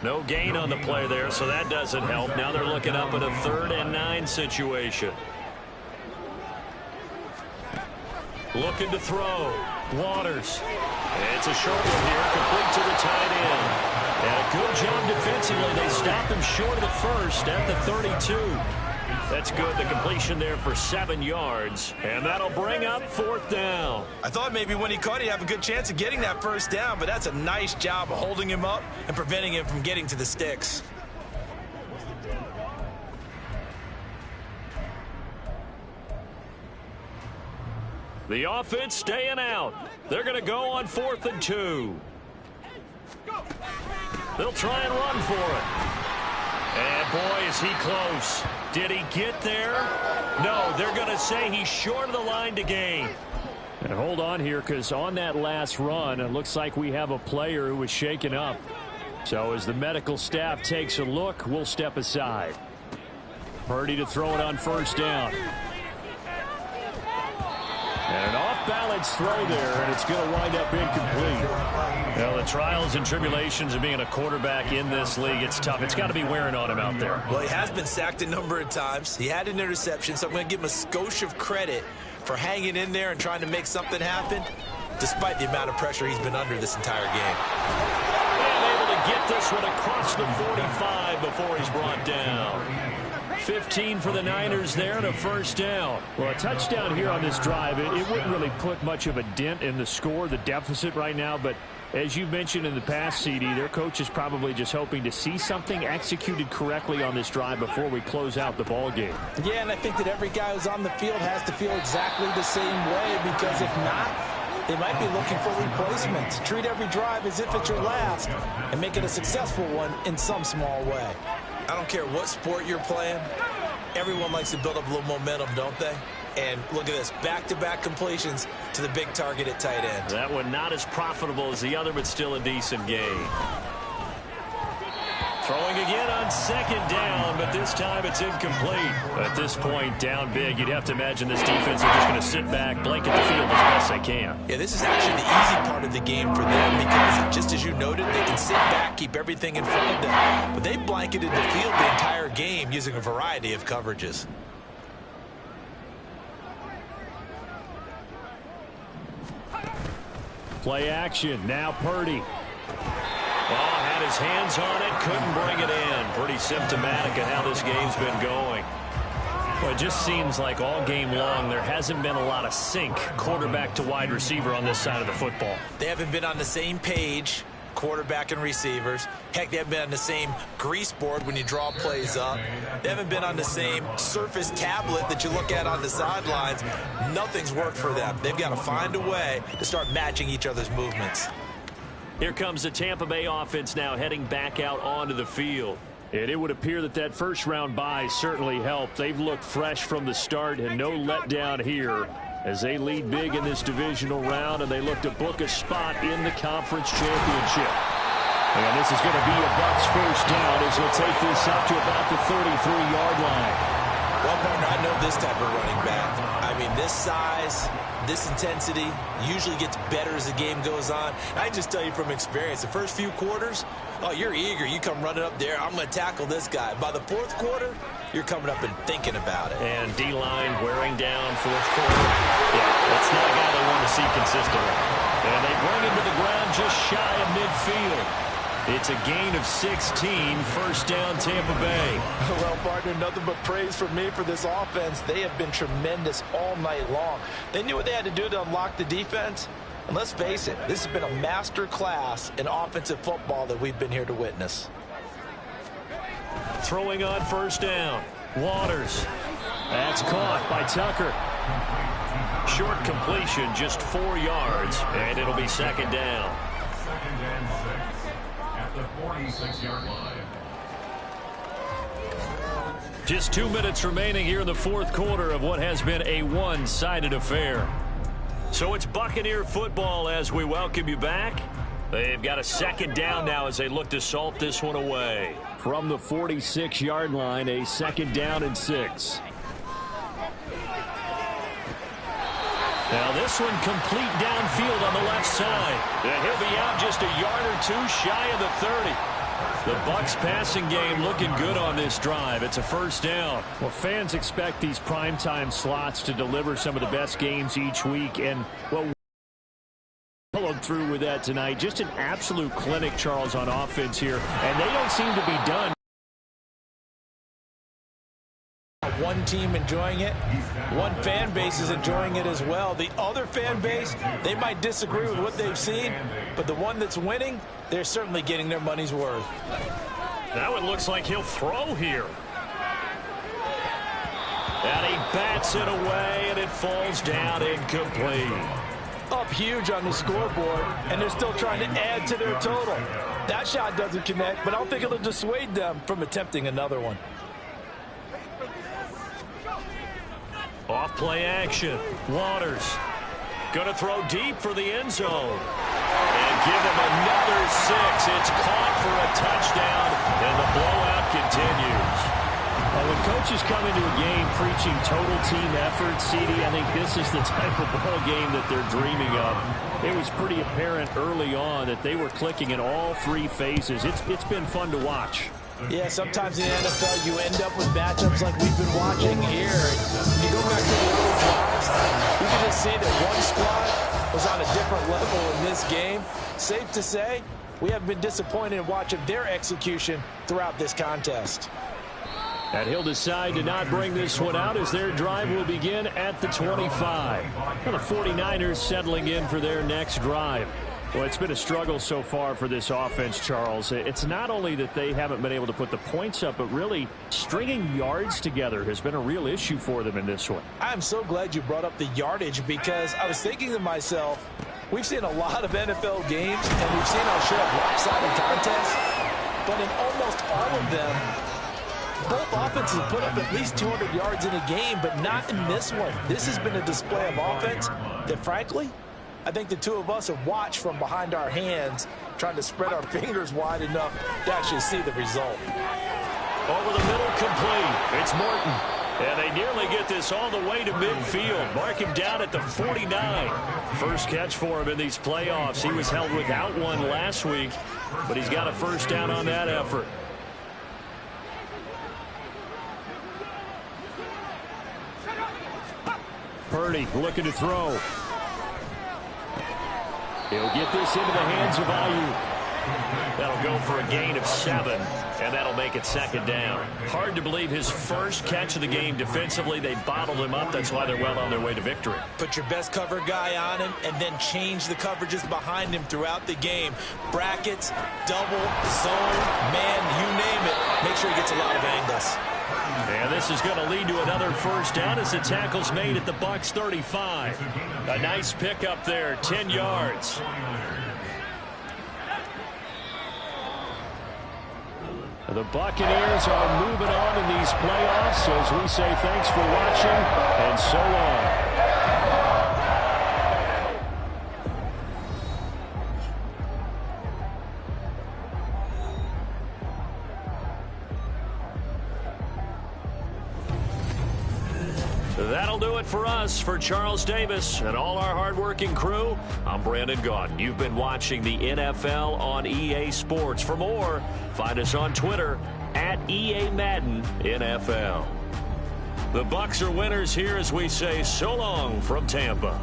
No gain on the play there, so that doesn't help. Now they're looking up at a 3rd and 9 situation. Looking to throw. Waters. It's a short one here, complete to the tight end. And a good job defensively. They stopped him short of the 1st at the 32. That's good. The completion there for 7 yards. And that'll bring up 4th down. I thought maybe when he caught it, he'd have a good chance of getting that 1st down, but that's a nice job of holding him up and preventing him from getting to the sticks. The offense staying out. They're going to go on 4th and 2. They'll try and run for it. And boy, is he close. Did he get there? No, they're going to say he's short of the line to gain. And hold on here, because on that last run, it looks like we have a player who was shaken up. So as the medical staff takes a look, we'll step aside. Purdy to throw it on 1st down. And an off off-balance throw there, and it's going to wind up incomplete. Well, the trials and tribulations of being a quarterback in this league, it's tough. It's got to be wearing on him out there. Well, he has been sacked a number of times. He had an interception, so I'm going to give him a skosh of credit for hanging in there and trying to make something happen, despite the amount of pressure he's been under this entire game. And able to get this one across the 45 before he's brought down. 15 for the Niners there and a first down. Well, a touchdown here on this drive, it wouldn't really put much of a dent in the score, the deficit right now, but as you mentioned in the past, CD, their coach is probably just hoping to see something executed correctly on this drive before we close out the ball game. Yeah, and I think that every guy who's on the field has to feel exactly the same way, because if not, they might be looking for replacements. Treat every drive as if it's your last and make it a successful one in some small way. I don't care what sport you're playing. Everyone likes to build up a little momentum, don't they? And look at this, back-to-back completions to the big target at tight end. That one not as profitable as the other, but still a decent gain. Throwing again on second down, but this time it's incomplete. At this point, down big, you'd have to imagine this defense are just going to sit back, blanket the field as best they can. Yeah, this is actually the easy part of the game for them, because just as you noted, they can sit back, keep everything in front of them. But they blanketed the field the entire game using a variety of coverages. Play action, now Purdy. Oh, had his hands on it, couldn't bring it in. Pretty symptomatic of how this game's been going. Well, it just seems like all game long there hasn't been a lot of sync quarterback to wide receiver on this side of the football. They haven't been on the same page, quarterback and receivers. Heck, they haven't been on the same grease board when you draw plays up. They haven't been on the same surface tablet that you look at on the sidelines. Nothing's worked for them. They've got to find a way to start matching each other's movements. Here comes the Tampa Bay offense now heading back out onto the field. And it would appear that that first-round bye certainly helped. They've looked fresh from the start and no letdown here as they lead big in this divisional round, and they look to book a spot in the conference championship. And this is going to be a Bucs first down as he'll take this up to about the 33-yard line. Well, partner, I know this type of running back. I mean, this size, this intensity usually gets better as the game goes on. I just tell you from experience, the first few quarters, oh, you're eager. You come running up there, I'm going to tackle this guy. By the fourth quarter, you're coming up and thinking about it. And D-line wearing down fourth quarter. Yeah, that's not a guy they want to see consistently. And they bring him to the ground just shy of midfield. It's a gain of 16, first down Tampa Bay. Well, partner, nothing but praise from me for this offense. They have been tremendous all night long. They knew what they had to do to unlock the defense. And let's face it, this has been a master class in offensive football that we've been here to witness. Throwing on first down. Waters. That's caught by Tucker. Short completion, just 4 yards, and it'll be second down. Second and 6 at the 46-yard line. Just 2 minutes remaining here in the fourth quarter of what has been a one-sided affair. So it's Buccaneer football as we welcome you back. They've got a second down now as they look to salt this one away. From the 46-yard line, a second down and 6. Now this one complete downfield on the left side. And he'll be out just a yard or two shy of the 30. The Bucs passing game looking good on this drive. It's a first down. Well, fans expect these primetime slots to deliver some of the best games each week. And, well, followed through with that tonight. Just an absolute clinic, Charles, on offense here. And they don't seem to be done. One team enjoying it, one fan base is enjoying it as well. The other fan base, they might disagree with what they've seen, but the one that's winning, they're certainly getting their money's worth. That one looks like he'll throw here. And he bats it away, and it falls down incomplete. Up huge on the scoreboard, and they're still trying to add to their total. That shot doesn't connect, but I don't think it'll dissuade them from attempting another one. Off play action. Waters going to throw deep for the end zone. And give him another 6. It's caught for a touchdown, and the blowout continues. Well, when coaches come into a game preaching total team effort, CD, I think this is the type of ball game that they're dreaming of. It was pretty apparent early on that they were clicking in all three phases. It's been fun to watch. Yeah, sometimes in the NFL you end up with matchups like we've been watching here. When you go back to the early drives, you can just see that one squad was on a different level in this game. Safe to say, we have been disappointed in watching their execution throughout this contest. And he'll decide to not bring this one out as their drive will begin at the 25. Well, the 49ers settling in for their next drive. Well, it's been a struggle so far for this offense, Charles. It's not only that they haven't been able to put the points up, but really stringing yards together has been a real issue for them in this one. I'm so glad you brought up the yardage because I was thinking to myself, we've seen a lot of NFL games and we've seen our share of lopsided contests, but in almost all of them, both offenses put up at least 200 yards in a game, but not in this one. This has been a display of offense that, frankly, I think the two of us have watched from behind our hands, trying to spread our fingers wide enough to actually see the result. Over the middle, complete. It's Morton. And they nearly get this all the way to midfield. Mark him down at the 49. First catch for him in these playoffs. He was held without one last week, but he's got a first down on that effort. Purdy looking to throw. He'll get this into the hands of Ayuk. That'll go for a gain of 7, and that'll make it second down. Hard to believe his first catch of the game defensively. They bottled him up. That's why they're well on their way to victory. Put your best cover guy on him and then change the coverages behind him throughout the game. Brackets, double, zone, man, you name it. Make sure he gets a lot of angles. And this is going to lead to another first down as the tackle's made at the Bucs 35. A nice pickup there, 10 yards. The Buccaneers are moving on in these playoffs as we say thanks for watching and so long. That'll do it for us. For Charles Davis and all our hardworking crew, I'm Brandon Gaudin. You've been watching the NFL on EA Sports. For more, find us on Twitter at EA Madden NFL. The Bucs are winners here as we say so long from Tampa.